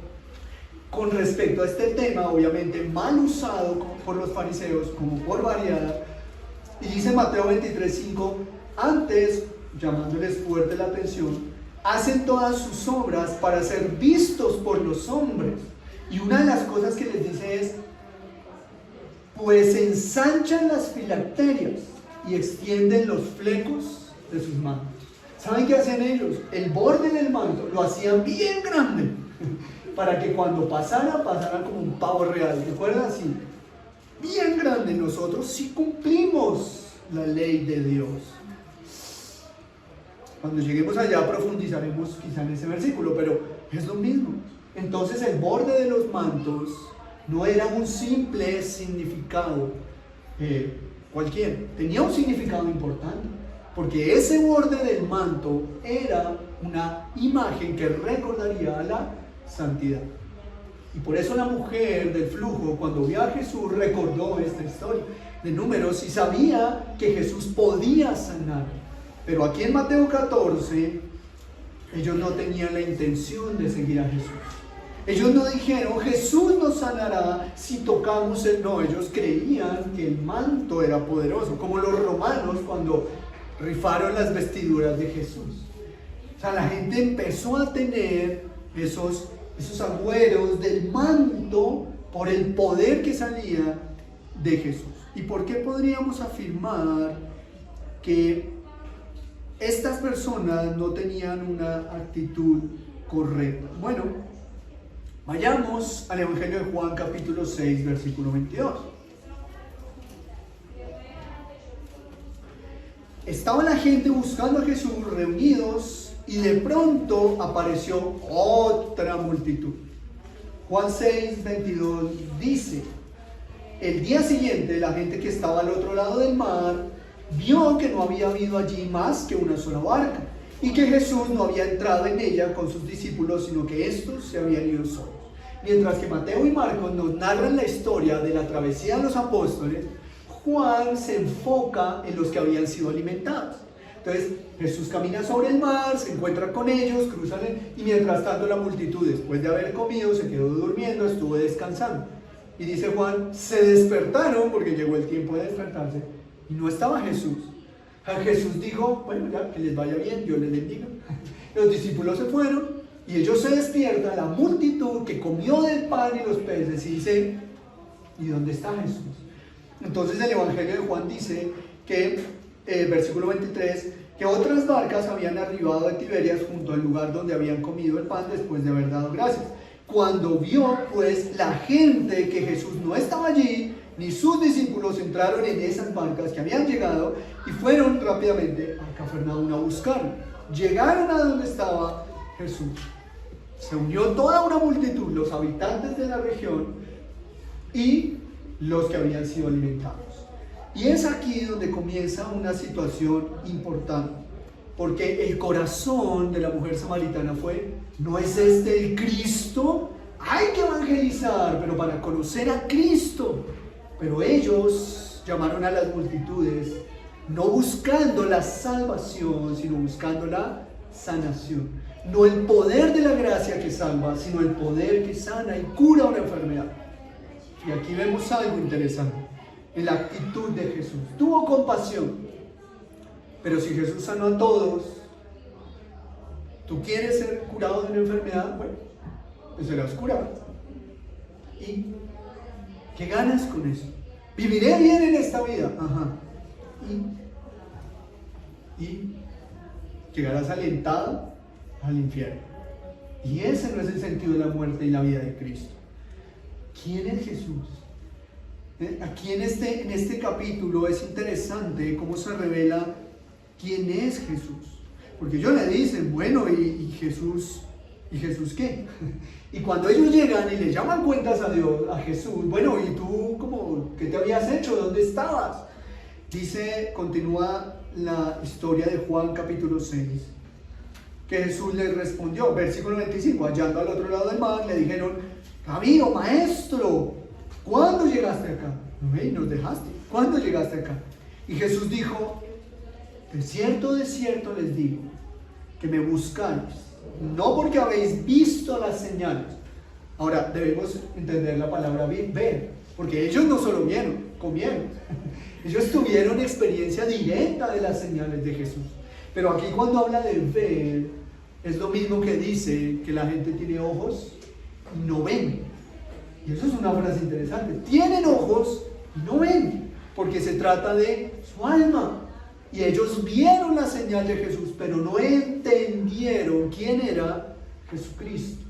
con respecto a este tema, obviamente mal usado por los fariseos como por variar. Y dice Mateo 23, 5, antes, llamándoles fuerte la atención, hacen todas sus obras para ser vistos por los hombres. Y una de las cosas que les dice es, pues ensanchan las filacterias y extienden los flecos de sus mantos. ¿Saben qué hacían ellos? El borde del manto lo hacían bien grande para que cuando pasara como un pavo real. ¿Recuerdan? Así, bien grande. Nosotros sí cumplimos la ley de Dios. Cuando lleguemos allá profundizaremos quizá en ese versículo, pero es lo mismo. Entonces el borde de los mantos no era un simple significado cualquiera, tenía un significado importante, porque ese borde del manto era una imagen que recordaría a la santidad. Y por eso la mujer del flujo, cuando vio a Jesús, recordó esta historia de Números y sabía que Jesús podía sanar. Pero aquí en Mateo 14, ellos no tenían la intención de seguir a Jesús. Ellos no dijeron, Jesús nos sanará si tocamos el... No, ellos creían que el manto era poderoso, como los romanos cuando rifaron las vestiduras de Jesús. O sea, la gente empezó a tener esos agüeros del manto por el poder que salía de Jesús. ¿Y por qué podríamos afirmar que estas personas no tenían una actitud correcta? Bueno, vayamos al Evangelio de Juan capítulo 6, versículo 22. Estaba la gente buscando a Jesús reunidos y de pronto apareció otra multitud. Juan 6, 22 dice, el día siguiente la gente que estaba al otro lado del mar vio que no había habido allí más que una sola barca y que Jesús no había entrado en ella con sus discípulos, sino que estos se habían ido solos. Mientras que Mateo y Marcos nos narran la historia de la travesía de los apóstoles, Juan se enfoca en los que habían sido alimentados. Entonces Jesús camina sobre el mar, se encuentra con ellos, cruzan y mientras tanto la multitud, después de haber comido, se quedó durmiendo, estuvo descansando. Y dice Juan, se despertaron porque llegó el tiempo de despertarse y no estaba Jesús. Jesús dijo, bueno, ya, que les vaya bien, Dios les bendiga. Los discípulos se fueron y ellos se despiertan, la multitud que comió del pan y los peces, y dice, ¿y dónde está Jesús? Entonces el Evangelio de Juan dice que, versículo 23, que otras barcas habían arribado de Tiberias junto al lugar donde habían comido el pan después de haber dado gracias. Cuando vio pues la gente que Jesús no estaba allí, ni sus discípulos, entraron en esas barcas que habían llegado y fueron rápidamente a Cafarnaúm a buscarlo. Llegaron a donde estaba Jesús. Se unió toda una multitud, los habitantes de la región y los que habían sido alimentados. Y es aquí donde comienza una situación importante, porque el corazón de la mujer samaritana fue, ¿no es este el Cristo? Hay que evangelizar, pero para conocer a Cristo. Pero ellos llamaron a las multitudes no buscando la salvación, sino buscando la sanación. No el poder de la gracia que salva, sino el poder que sana y cura una enfermedad. Y aquí vemos algo interesante en la actitud de Jesús. Tuvo compasión, pero si Jesús sanó a todos, ¿tú quieres ser curado de una enfermedad? Bueno, pues serás curado. ¿Y qué ganas con eso? ¿Viviré bien en esta vida? Ajá. Y llegarás alentado al infierno. Y ese no es el sentido de la muerte y la vida de Cristo. ¿Quién es Jesús? Aquí en este capítulo es interesante cómo se revela quién es Jesús. Porque ellos le dicen, bueno, ¿y Jesús qué? Y cuando ellos llegan y le llaman cuentas a Dios, a Jesús, bueno, ¿y tú qué te habías hecho? ¿Dónde estabas? Continúa la historia de Juan capítulo 6, que Jesús les respondió, versículo 25, hallando al otro lado del mar, le dijeron, Rabino, maestro, ¿cuándo llegaste acá? No, nos dejaste, ¿cuándo llegaste acá? Y Jesús dijo, de cierto les digo, que me buscáis, no porque habéis visto las señales. Ahora, debemos entender la palabra ver, porque ellos no solo vieron, comieron. Ellos tuvieron experiencia directa de las señales de Jesús. Pero aquí cuando habla de ver, es lo mismo que dice que la gente tiene ojos y no ven. Y eso es una frase interesante. Tienen ojos y no ven, porque se trata de su alma. Y ellos vieron la señal de Jesús, pero no entendieron quién era Jesucristo.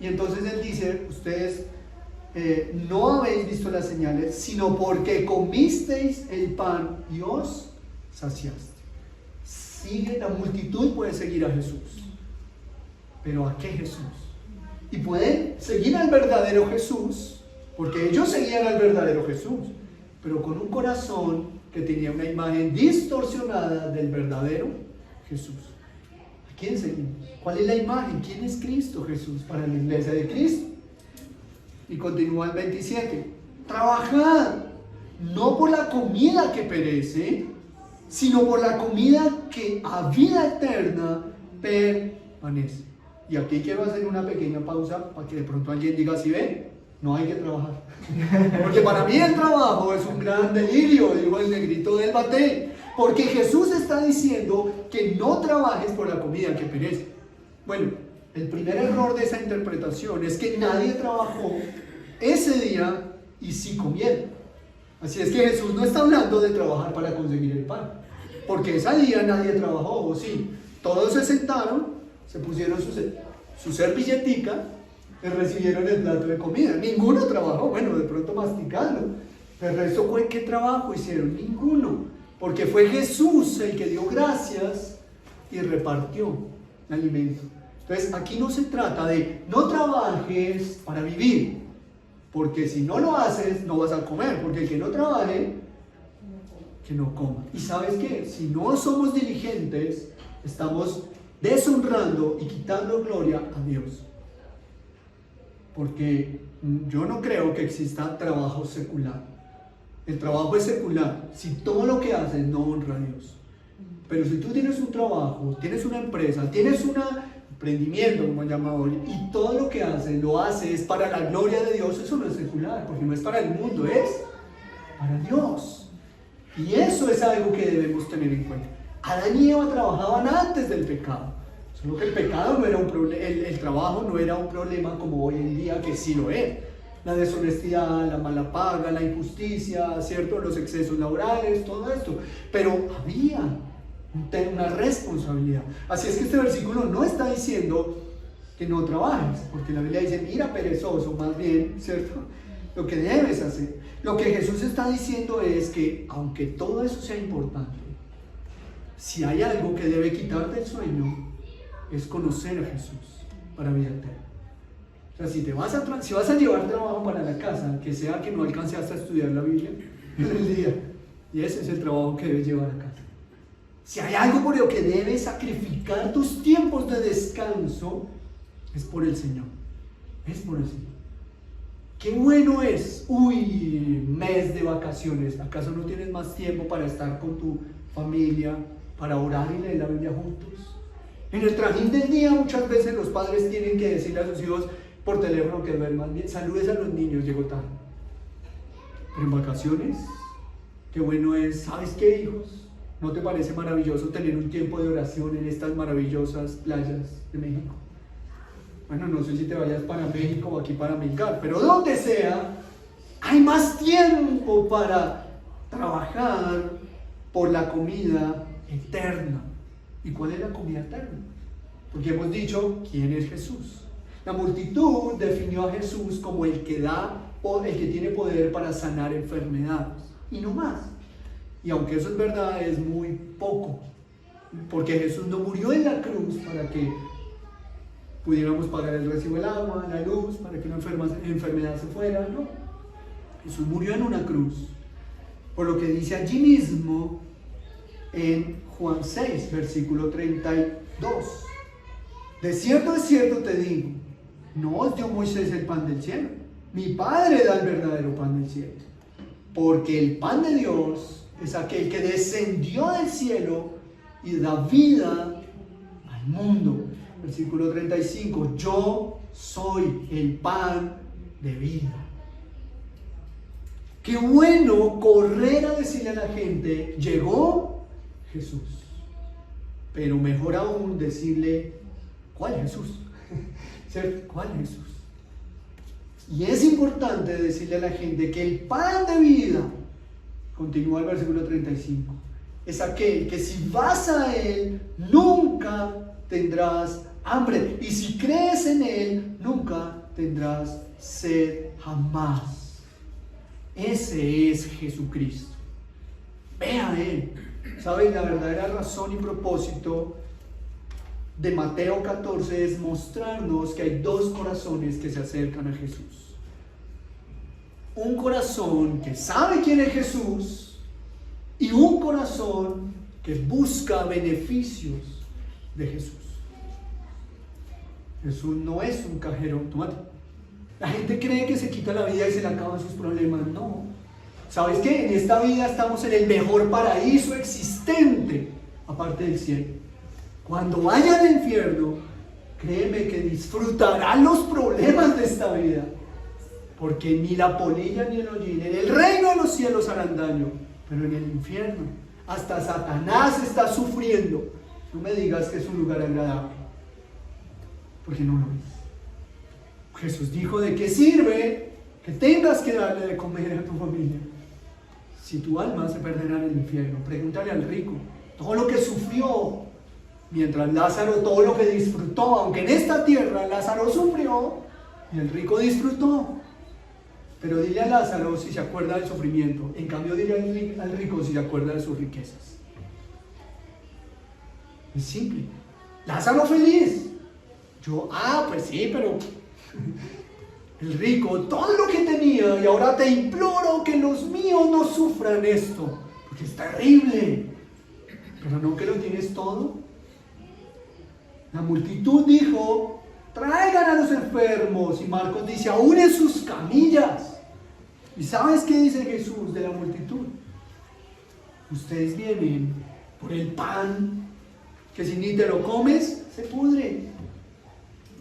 Y entonces él dice, ustedes no habéis visto las señales, sino porque comisteis el pan y os saciaste. La multitud puede seguir a Jesús, pero ¿a qué Jesús? Y pueden seguir al verdadero Jesús, porque ellos seguían al verdadero Jesús, pero con un corazón que tenía una imagen distorsionada del verdadero Jesús. ¿A quién seguimos? ¿Cuál es la imagen? ¿Quién es Cristo Jesús para la iglesia de Cristo? Y continúa el 27. Trabajad, no por la comida que perece, sino por la comida que a vida eterna permanece. Y aquí quiero hacer una pequeña pausa para que de pronto alguien diga, si ven, no hay que trabajar. Porque para mí el trabajo es un gran delirio, digo el negrito del bate. Porque Jesús está diciendo que no trabajes por la comida que perece. Bueno, el primer error de esa interpretación es que nadie trabajó ese día y sí comieron. Así es que Jesús no está hablando de trabajar para conseguir el pan, porque ese día nadie trabajó, ¿o sí? Todos se sentaron, se pusieron su servilletica y recibieron el plato de comida. Ninguno trabajó, bueno, de pronto masticando. El resto, ¿qué trabajo hicieron? Ninguno, porque fue Jesús el que dio gracias y repartió el alimento. Entonces aquí no se trata de no trabajes para vivir, porque si no lo haces no vas a comer, porque el que no trabaje, que no coma. Y ¿sabes qué? Si no somos diligentes, estamos deshonrando y quitando gloria a Dios. Porque yo no creo que exista trabajo secular. El trabajo es secular si todo lo que haces no honra a Dios. Pero si tú tienes un trabajo, tienes una empresa, tienes un emprendimiento, como llama hoy, y todo lo que haces, lo haces para la gloria de Dios, eso no es secular, porque no es para el mundo, es para Dios. Y eso es algo que debemos tener en cuenta. Adán y Eva trabajaban antes del pecado, solo que el pecado no era un problema, el trabajo no era un problema como hoy en día, que sí lo es. La deshonestidad, la mala paga, la injusticia, ¿cierto? Los excesos laborales, todo esto. Pero había una responsabilidad. Así es que este versículo no está diciendo que no trabajes, porque la Biblia dice, mira perezoso, más bien, ¿cierto? Lo que debes hacer. Lo que Jesús está diciendo es que, aunque todo eso sea importante, si hay algo que debe quitarte el sueño, es conocer a Jesús para vida eterna. O sea, si vas a llevar trabajo para la casa, que sea que no alcanzaste a estudiar la Biblia en el día, y ese es el trabajo que debes llevar a casa. Si hay algo por lo que debes sacrificar tus tiempos de descanso, es por el Señor. Es por el Señor. Qué bueno es, mes de vacaciones. ¿Acaso no tienes más tiempo para estar con tu familia, para orar y leer la Biblia juntos? En el trajín del día muchas veces los padres tienen que decirle a sus hijos por teléfono que duerman bien. Saludes a los niños, llegó tarde. Pero en vacaciones, qué bueno es. ¿Sabes qué, hijos? ¿No te parece maravilloso tener un tiempo de oración en estas maravillosas playas de México? Bueno, no sé si te vayas para México o aquí para Milgar, pero donde sea, hay más tiempo para trabajar por la comida eterna. ¿Y cuál es la comida eterna? Porque hemos dicho, ¿quién es Jesús? La multitud definió a Jesús como el que tiene poder para sanar enfermedades, y no más. Y aunque eso es verdad, es muy poco, porque Jesús no murió en la cruz para que pudiéramos pagar el recibo del agua, la luz, para que una enfermedad se fuera, no. Jesús murió en una cruz, por lo que dice allí mismo en Juan 6, versículo 32. De cierto te digo, no os dio Moisés el pan del cielo, mi Padre da el verdadero pan del cielo, porque el pan de Dios es aquel que descendió del cielo y da vida al mundo. Versículo 35, yo soy el pan de vida. Qué bueno correr a decirle a la gente, llegó Jesús. Pero mejor aún decirle, ¿cuál Jesús? ¿Cierto? ¿Cuál Jesús? Y es importante decirle a la gente que el pan de vida, continúa el versículo 35, es aquel que si vas a Él, nunca tendrás hambre. Y si crees en Él, nunca tendrás sed jamás. Ese es Jesucristo. Ve a Él. ¿Sabes? La verdadera razón y propósito de Mateo 14 es mostrarnos que hay dos corazones que se acercan a Jesús. Un corazón que sabe quién es Jesús y un corazón que busca beneficios de Jesús. Jesús no es un cajero automático. La gente cree que se quita la vida y se le acaban sus problemas. No. ¿Sabes qué? En esta vida estamos en el mejor paraíso existente, aparte del cielo. Cuando vaya al infierno, créeme que disfrutarán los problemas de esta vida, porque ni la polilla ni el hollín en el reino de los cielos harán daño, pero en el infierno hasta Satanás está sufriendo. No me digas que es un lugar agradable, porque no lo es. Jesús dijo, ¿de qué sirve que tengas que darle de comer a tu familia si tu alma se perderá en el infierno? Pregúntale al rico todo lo que sufrió, mientras Lázaro todo lo que disfrutó. Aunque en esta tierra Lázaro sufrió y el rico disfrutó. Pero dile a Lázaro si se acuerda del sufrimiento, en cambio dile al rico si se acuerda de sus riquezas. Es simple. Lázaro feliz. Pues sí, pero el rico, todo lo que tenía, y ahora te imploro que los míos no sufran esto, porque es terrible. Pero no que lo tienes todo. La multitud dijo, traigan a los enfermos, y Marcos dice, aún en sus camillas. ¿Y sabes qué dice Jesús de la multitud? Ustedes vienen por el pan, que si ni te lo comes, se pudre.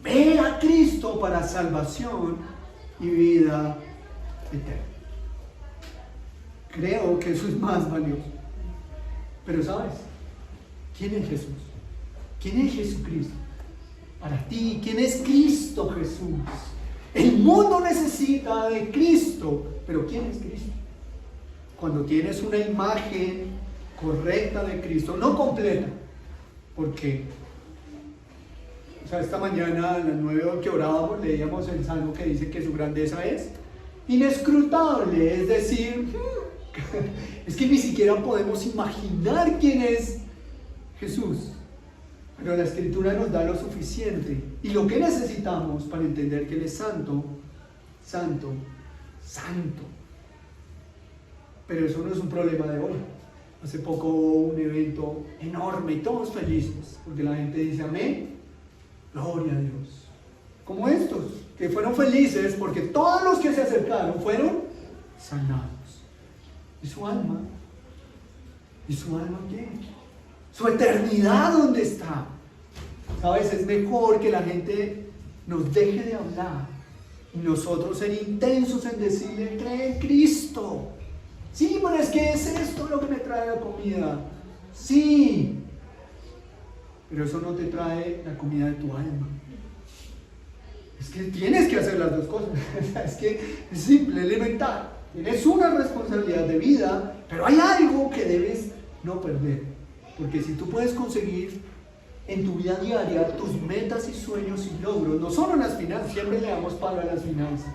Ve a Cristo para salvación y vida eterna. Creo que eso es más valioso. Pero ¿sabes? ¿Quién es Jesús? ¿Quién es Jesucristo? Para ti, ¿quién es Cristo Jesús? El mundo necesita de Cristo, pero ¿quién es Cristo? Cuando tienes una imagen correcta de Cristo, no completa, porque esta mañana a las 9 que orábamos leíamos el salmo que dice que su grandeza es inescrutable, es decir, es que ni siquiera podemos imaginar quién es Jesús, pero la Escritura nos da lo suficiente y lo que necesitamos para entender que Él es santo, santo, santo. Pero eso no es un problema de hoy. Hace poco hubo un evento enorme y todos felices porque la gente dice amén, gloria a Dios, como estos. que fueron felices porque todos los que se acercaron fueron sanados. ¿Y su alma? ¿Y su alma qué? ¿Su eternidad dónde está? ¿Sabes? Es mejor que la gente nos deje de hablar y nosotros ser intensos en decirle, cree en Cristo. Sí, pero es que es esto lo que me trae la comida. Sí, pero eso no te trae la comida de tu alma. Es que tienes que hacer las dos cosas. Es que es simple, elemental. Tienes una responsabilidad de vida, pero hay algo que debes no perder. Porque si tú puedes conseguir en tu vida diaria tus metas y sueños y logros, no solo las finanzas, siempre le damos palo a las finanzas.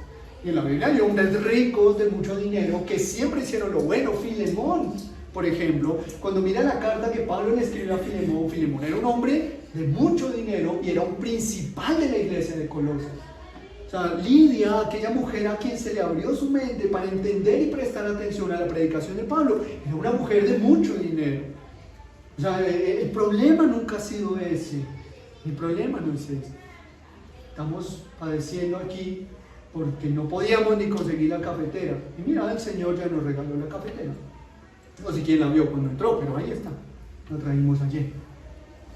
Y en la Biblia hay hombres ricos de mucho dinero que siempre hicieron lo bueno. Filemón, por ejemplo, cuando mira la carta que Pablo le escribió a Filemón, Filemón era un hombre de mucho dinero y era un principal de la iglesia de Colosas. O sea, Lidia, aquella mujer a quien se le abrió su mente para entender y prestar atención a la predicación de Pablo, era una mujer de mucho dinero. O sea, el problema nunca ha sido ese. El problema no es ese. Estamos padeciendo aquí porque no podíamos ni conseguir la cafetera. Y mira, el Señor ya nos regaló la cafetera. No sé quién la vio cuando entró, pero ahí está. La traímos ayer.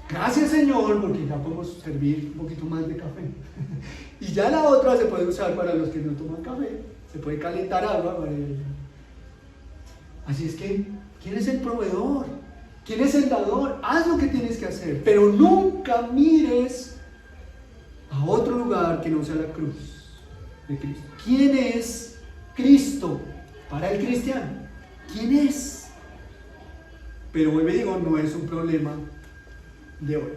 Gracias, Señor, porque ya podemos servir un poquito más de café. Y ya la otra se puede usar para los que no toman café. Se puede calentar agua para ellos. Así es que, ¿quién es el proveedor? ¿Quién es el dador? Haz lo que tienes que hacer, pero nunca mires a otro lugar que no sea la cruz de Cristo. ¿Quién es Cristo para el cristiano? ¿Quién es? Pero vuelvo y digo, no es un problema de hoy.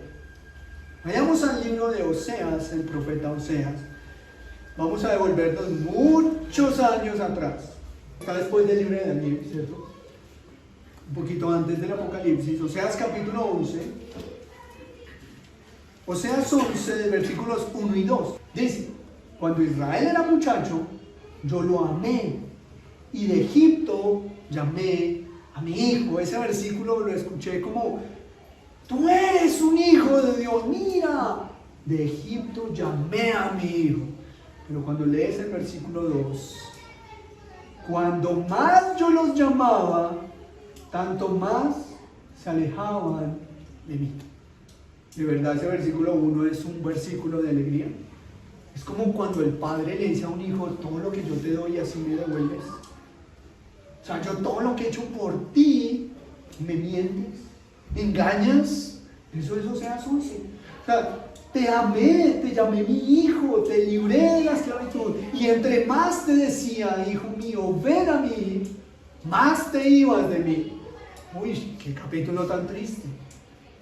Vayamos al libro de Oseas, el profeta Oseas. Vamos a devolvernos muchos años atrás. Está después del libro de Daniel, ¿cierto? Un poquito antes del Apocalipsis. Oseas capítulo 11. Oseas 11, de versículos 1 y 2. Dice: cuando Israel era muchacho, yo lo amé, y de Egipto llamé a mi hijo. Ese versículo lo escuché como: tú eres un hijo de Dios, mira, de Egipto llamé a mi hijo. Pero cuando lees el versículo 2, cuando más yo los llamaba, tanto más se alejaban de mí. De verdad, ese versículo 1 es un versículo de alegría. Es como cuando el padre le dice a un hijo: todo lo que yo te doy, así me devuelves. O sea, yo todo lo que he hecho por ti, me mientes, me engañas. Eso es Oseas 11. O sea, te amé, te llamé mi hijo, te libré de la esclavitud. Y entre más te decía: hijo mío, ven a mí, más te ibas de mí. Uy, qué capítulo tan triste.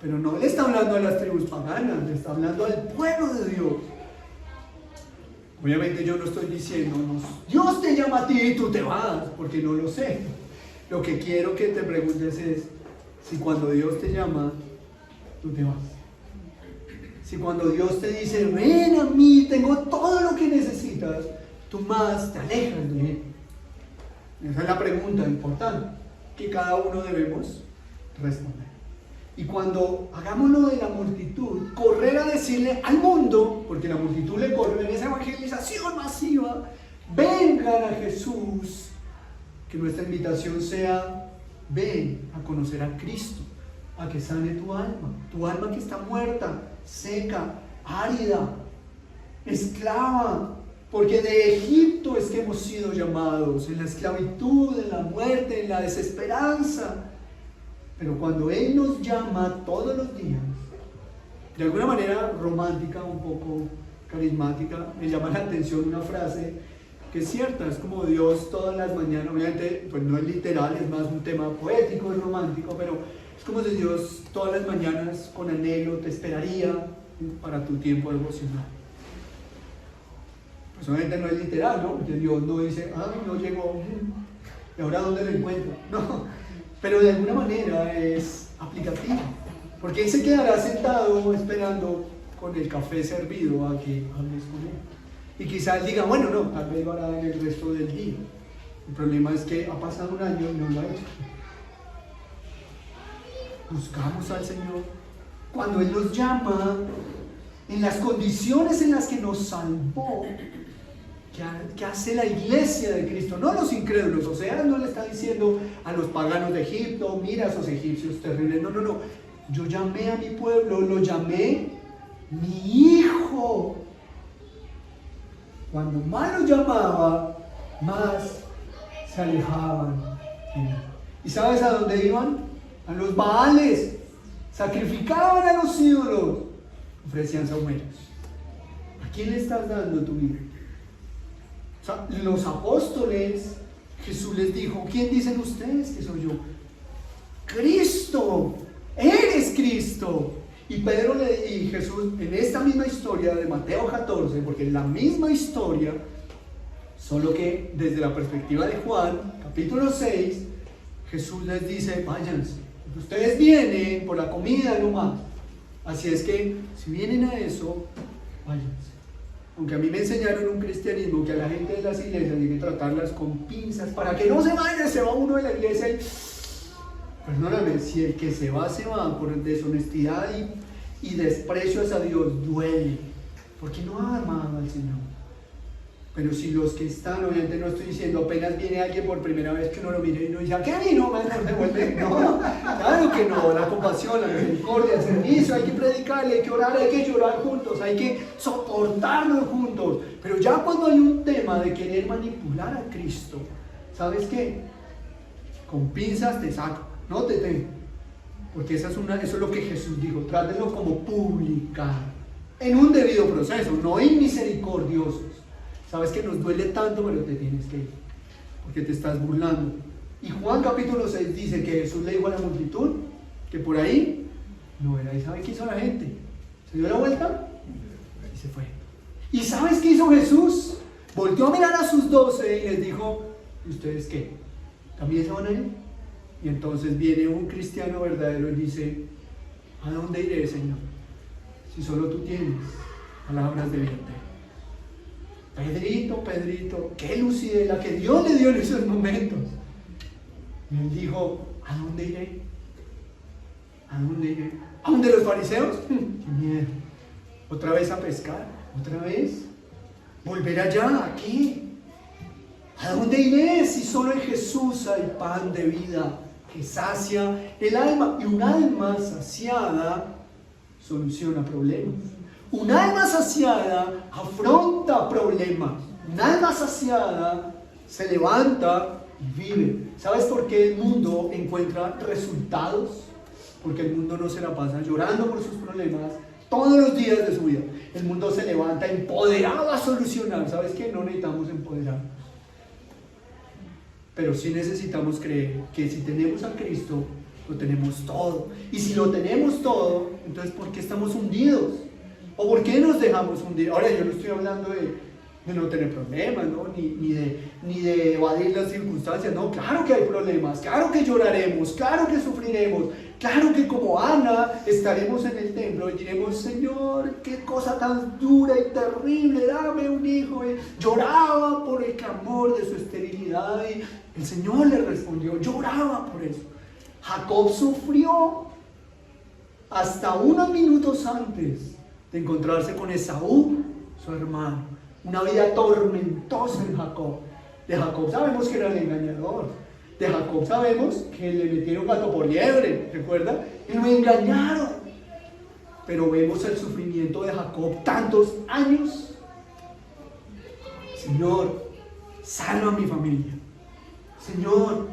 Pero no le está hablando a las tribus paganas, le está hablando al pueblo de Dios. Obviamente yo no estoy diciéndonos: Dios te llama a ti y tú te vas, porque no lo sé. Lo que quiero que te preguntes es si cuando Dios te llama, tú te vas. Si cuando Dios te dice: ven a mí, tengo todo lo que necesitas, tú más te alejas de Él. Esa es la pregunta importante que cada uno debemos responder. Y cuando hagamos lo de la multitud, correr a decirle al mundo, porque la multitud le corre en esa evangelización masiva: vengan a Jesús. Que nuestra invitación sea: ven a conocer a Cristo, a que sane tu alma que está muerta, seca, árida, esclava. Porque de Egipto es que hemos sido llamados, en la esclavitud, en la muerte, en la desesperanza. Pero cuando Él nos llama todos los días, de alguna manera romántica, un poco carismática, me llama la atención una frase que es cierta. Es como Dios todas las mañanas, obviamente pues no es literal, es más un tema poético, es romántico, pero es como si Dios todas las mañanas con anhelo te esperaría para tu tiempo devocional. Pues obviamente no es literal, ¿no? Porque Dios no dice: ay, no llegó, ¿y ahora dónde lo encuentro? No, pero de alguna manera es aplicativo, porque Él se quedará sentado esperando con el café servido a que hables con Él. Y quizás diga: bueno, no, tal vez lo hará en el resto del día. El problema es que ha pasado un año y no lo ha hecho. Buscamos al Señor. Cuando Él nos llama, en las condiciones en las que nos salvó, ¿qué hace la iglesia de Cristo? No los incrédulos. O sea, no le está diciendo a los paganos de Egipto, mira a esos egipcios terribles. No, no, no. Yo llamé a mi pueblo, lo llamé mi hijo. Cuando más los llamaba, más se alejaban. ¿Y sabes a dónde iban? A los Baales. Sacrificaban a los ídolos. Ofrecían sahumeros. ¿A quién le estás dando tu vida? O sea, los apóstoles, Jesús les dijo, ¿quién dicen ustedes que soy yo? Cristo, eres Cristo. Y Pedro y Jesús, en esta misma historia de Mateo 14, porque es la misma historia, solo que desde la perspectiva de Juan, capítulo 6, Jesús les dice, váyanse, ustedes vienen por la comida nomás. Así es que, si vienen a eso, váyanse. Aunque a mí me enseñaron un cristianismo que a la gente de las iglesias hay que tratarlas con pinzas para que no se vaya, se va uno de la iglesia y... Perdóname, si el que se va por deshonestidad y desprecio hacia Dios, duele, porque no ha amado al Señor. Pero si los que están, obviamente no estoy diciendo, apenas viene alguien por primera vez que uno lo mire y no dice, ¿a qué vino? Mejor devuelve. No, claro que no, la compasión, la misericordia, el servicio, hay que predicarle, hay que orar, hay que llorar juntos, hay que soportarnos juntos. Pero ya cuando hay un tema de querer manipular a Cristo, ¿sabes qué? Con pinzas te saco, no te tengo. Porque eso es lo que Jesús dijo, trátenlo como publicar, en un debido proceso, no inmisericordiosos. Sabes que nos duele tanto, pero te tienes que ir, porque te estás burlando. Y Juan capítulo 6 dice que Jesús le dijo a la multitud que por ahí no era. ¿Y sabe qué hizo la gente? Se dio la vuelta y se fue. ¿Y sabes qué hizo Jesús? Volteó a mirar a sus 12 y les dijo, ¿y ustedes qué? ¿También se van a ir? Y entonces viene un cristiano verdadero y dice, ¿a dónde iré, Señor? Si solo tú tienes palabras de vida. Pedrito, qué lucidez la que Dios le dio en esos momentos. Y él dijo, ¿a dónde iré? ¿A dónde iré? ¿A dónde los fariseos? ¡Qué miedo! ¿Otra vez a pescar? ¿Otra vez? ¿Volver allá? ¿Aquí? ¿A dónde iré si solo en Jesús hay pan de vida que sacia el alma? Y un alma saciada soluciona problemas. Un alma saciada afronta problemas. Un alma saciada se levanta y vive. ¿Sabes por qué el mundo encuentra resultados? Porque el mundo no se la pasa llorando por sus problemas todos los días de su vida. El mundo se levanta empoderado a solucionar. ¿Sabes qué? No necesitamos empoderarnos. Pero sí necesitamos creer que si tenemos a Cristo, lo tenemos todo. Y si lo tenemos todo, entonces ¿por qué estamos hundidos? ¿O por qué nos dejamos hundir? Ahora yo no estoy hablando de no tener problemas, ¿no? ni de evadir las circunstancias. No, claro que hay problemas, claro que lloraremos, claro que sufriremos, claro que como Ana estaremos en el templo y diremos, Señor, qué cosa tan dura y terrible, dame un hijo. Y lloraba por el clamor de su esterilidad y el Señor le respondió, lloraba por eso. Jacob sufrió hasta unos minutos antes de encontrarse con Esaú, su hermano. Una vida tormentosa en Jacob. De Jacob sabemos que era el engañador. De Jacob sabemos que le metieron gato por liebre, ¿recuerda? Y lo engañaron. Pero vemos el sufrimiento de Jacob tantos años. Señor, salva a mi familia. Señor,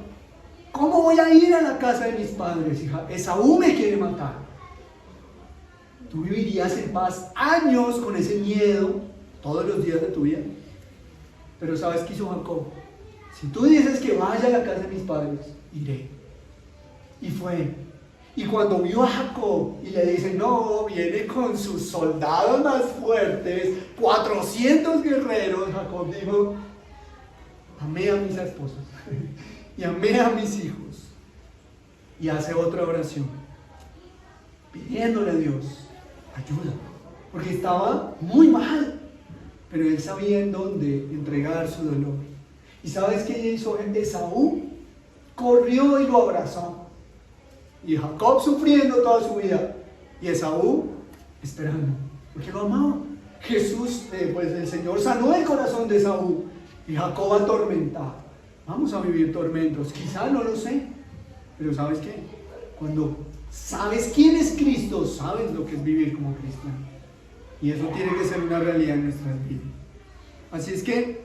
¿cómo voy a ir a la casa de mis padres? Esaú me quiere matar. Tú vivirías en paz años con ese miedo todos los días de tu vida. Pero ¿sabes qué hizo Jacob? Si tú dices que vaya a la casa de mis padres, iré. Y fue. Y cuando vio a Jacob y le dice, no, viene con sus soldados más fuertes, 400 guerreros, Jacob dijo, amé a mis esposas y amé a mis hijos. Y hace otra oración, pidiéndole a Dios ayuda, porque estaba muy mal, pero él sabía en dónde entregar su dolor. ¿Y sabes qué hizo Esaú? Corrió y lo abrazó. Y Jacob sufriendo toda su vida, y Esaú esperando. porque lo amaba. Jesús, pues el Señor sanó el corazón de Saúl y Jacob atormentado. Vamos a vivir tormentos, quizá no lo sé, pero ¿sabes qué? Cuando sabes quién es Cristo, sabes lo que es vivir como cristiano. Y eso tiene que ser una realidad en nuestras vidas. Así es que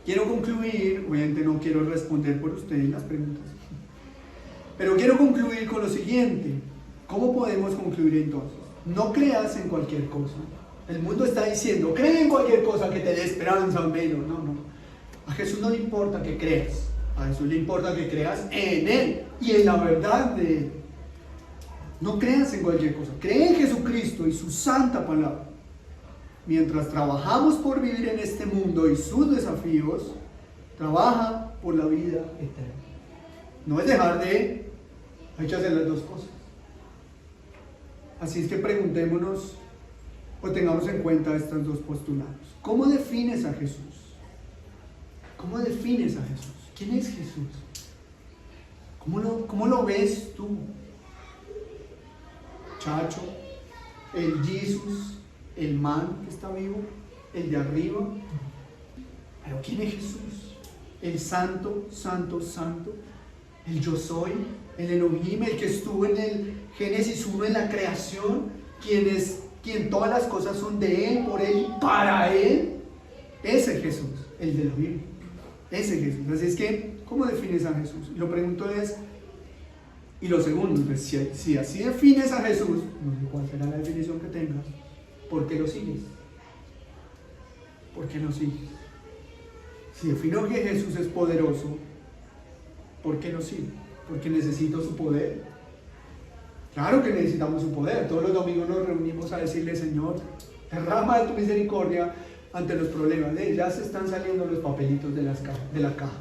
quiero concluir, obviamente no quiero responder por ustedes las preguntas, pero quiero concluir con lo siguiente. ¿Cómo podemos concluir entonces? No creas en cualquier cosa. El mundo está diciendo, cree en cualquier cosa que te dé esperanza o menos. No, no. A Jesús no le importa que creas. A Jesús le importa que creas en Él y en la verdad de Él. No creas en cualquier cosa. Cree en Jesucristo y su santa palabra. Mientras trabajamos por vivir en este mundo y sus desafíos, trabaja por la vida eterna. No es dejar de, hay que hacer las dos cosas. Así es que preguntémonos o tengamos en cuenta estos dos postulados. ¿Cómo defines a Jesús? ¿Cómo defines a Jesús? ¿Quién es Jesús? ¿Cómo lo ves tú? Chacho, el Jesús, el man que está vivo, el de arriba. Pero ¿quién es Jesús? El santo, santo, santo, el yo soy, el Elohim, el que estuvo en el Génesis 1 en la creación, quien todas las cosas son de Él, por Él y para Él. Ese Jesús, el de la Biblia. Ese Jesús. Así es que, ¿cómo defines a Jesús? Lo pregunto es, y lo segundo, pues, si así defines a Jesús, no sé cuál será la definición que tengas, ¿por qué lo sigues? ¿Por qué lo sigues? Si defino que Jesús es poderoso, ¿por qué lo sigo? Porque necesito su poder. Claro que necesitamos su poder. Todos los domingos nos reunimos a decirle, Señor, derrama de tu misericordia ante los problemas. Ya se están saliendo los papelitos de la caja.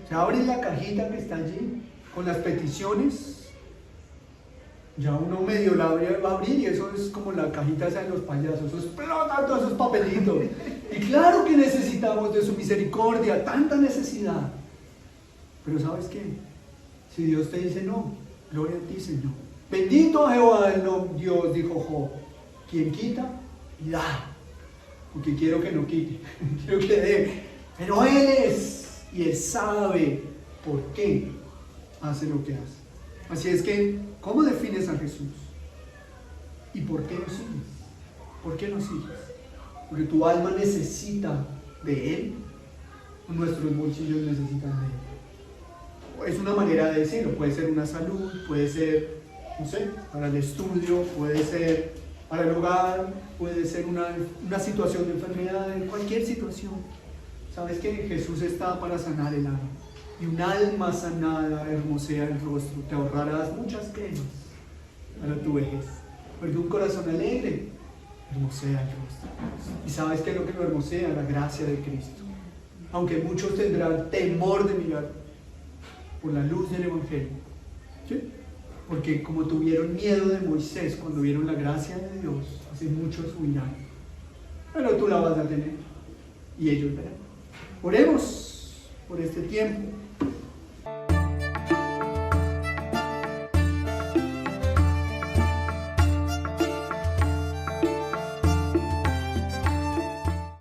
Se abre la cajita que está allí con las peticiones. Ya uno medio la va a abrir y eso es como la cajita esa de los payasos. Eso explota todos esos papelitos. Y claro que necesitamos de su misericordia, tanta necesidad. Pero ¿sabes qué? Si Dios te dice no, gloria a ti, Señor. Bendito Jehová el Dios, dijo Job, quien quita y da. Porque quiero que no quite, quiero que dé. Pero Él es, y Él sabe por qué hace lo que hace. Así es que, ¿cómo defines a Jesús? ¿Y por qué lo sigues? ¿Por qué lo sigues? Porque tu alma necesita de Él, o nuestros bolsillos necesitan de Él. Es una manera de decirlo, puede ser una salud, puede ser, no sé, para el estudio, puede ser para el hogar, puede ser una situación de enfermedad, en cualquier situación. ¿Sabes que Jesús está para sanar el alma? Y un alma sanada hermosea el rostro, te ahorrarás muchas penas para tu vejez. Porque un corazón alegre hermosea el rostro. ¿Y sabes qué es lo que lo hermosea? La gracia de Cristo. Aunque muchos tendrán temor de mirar por la luz del Evangelio. ¿Sí? Porque como tuvieron miedo de Moisés cuando vieron la gracia de Dios, así muchos huirán. Pero tú la vas a tener y ellos verán. Oremos por este tiempo.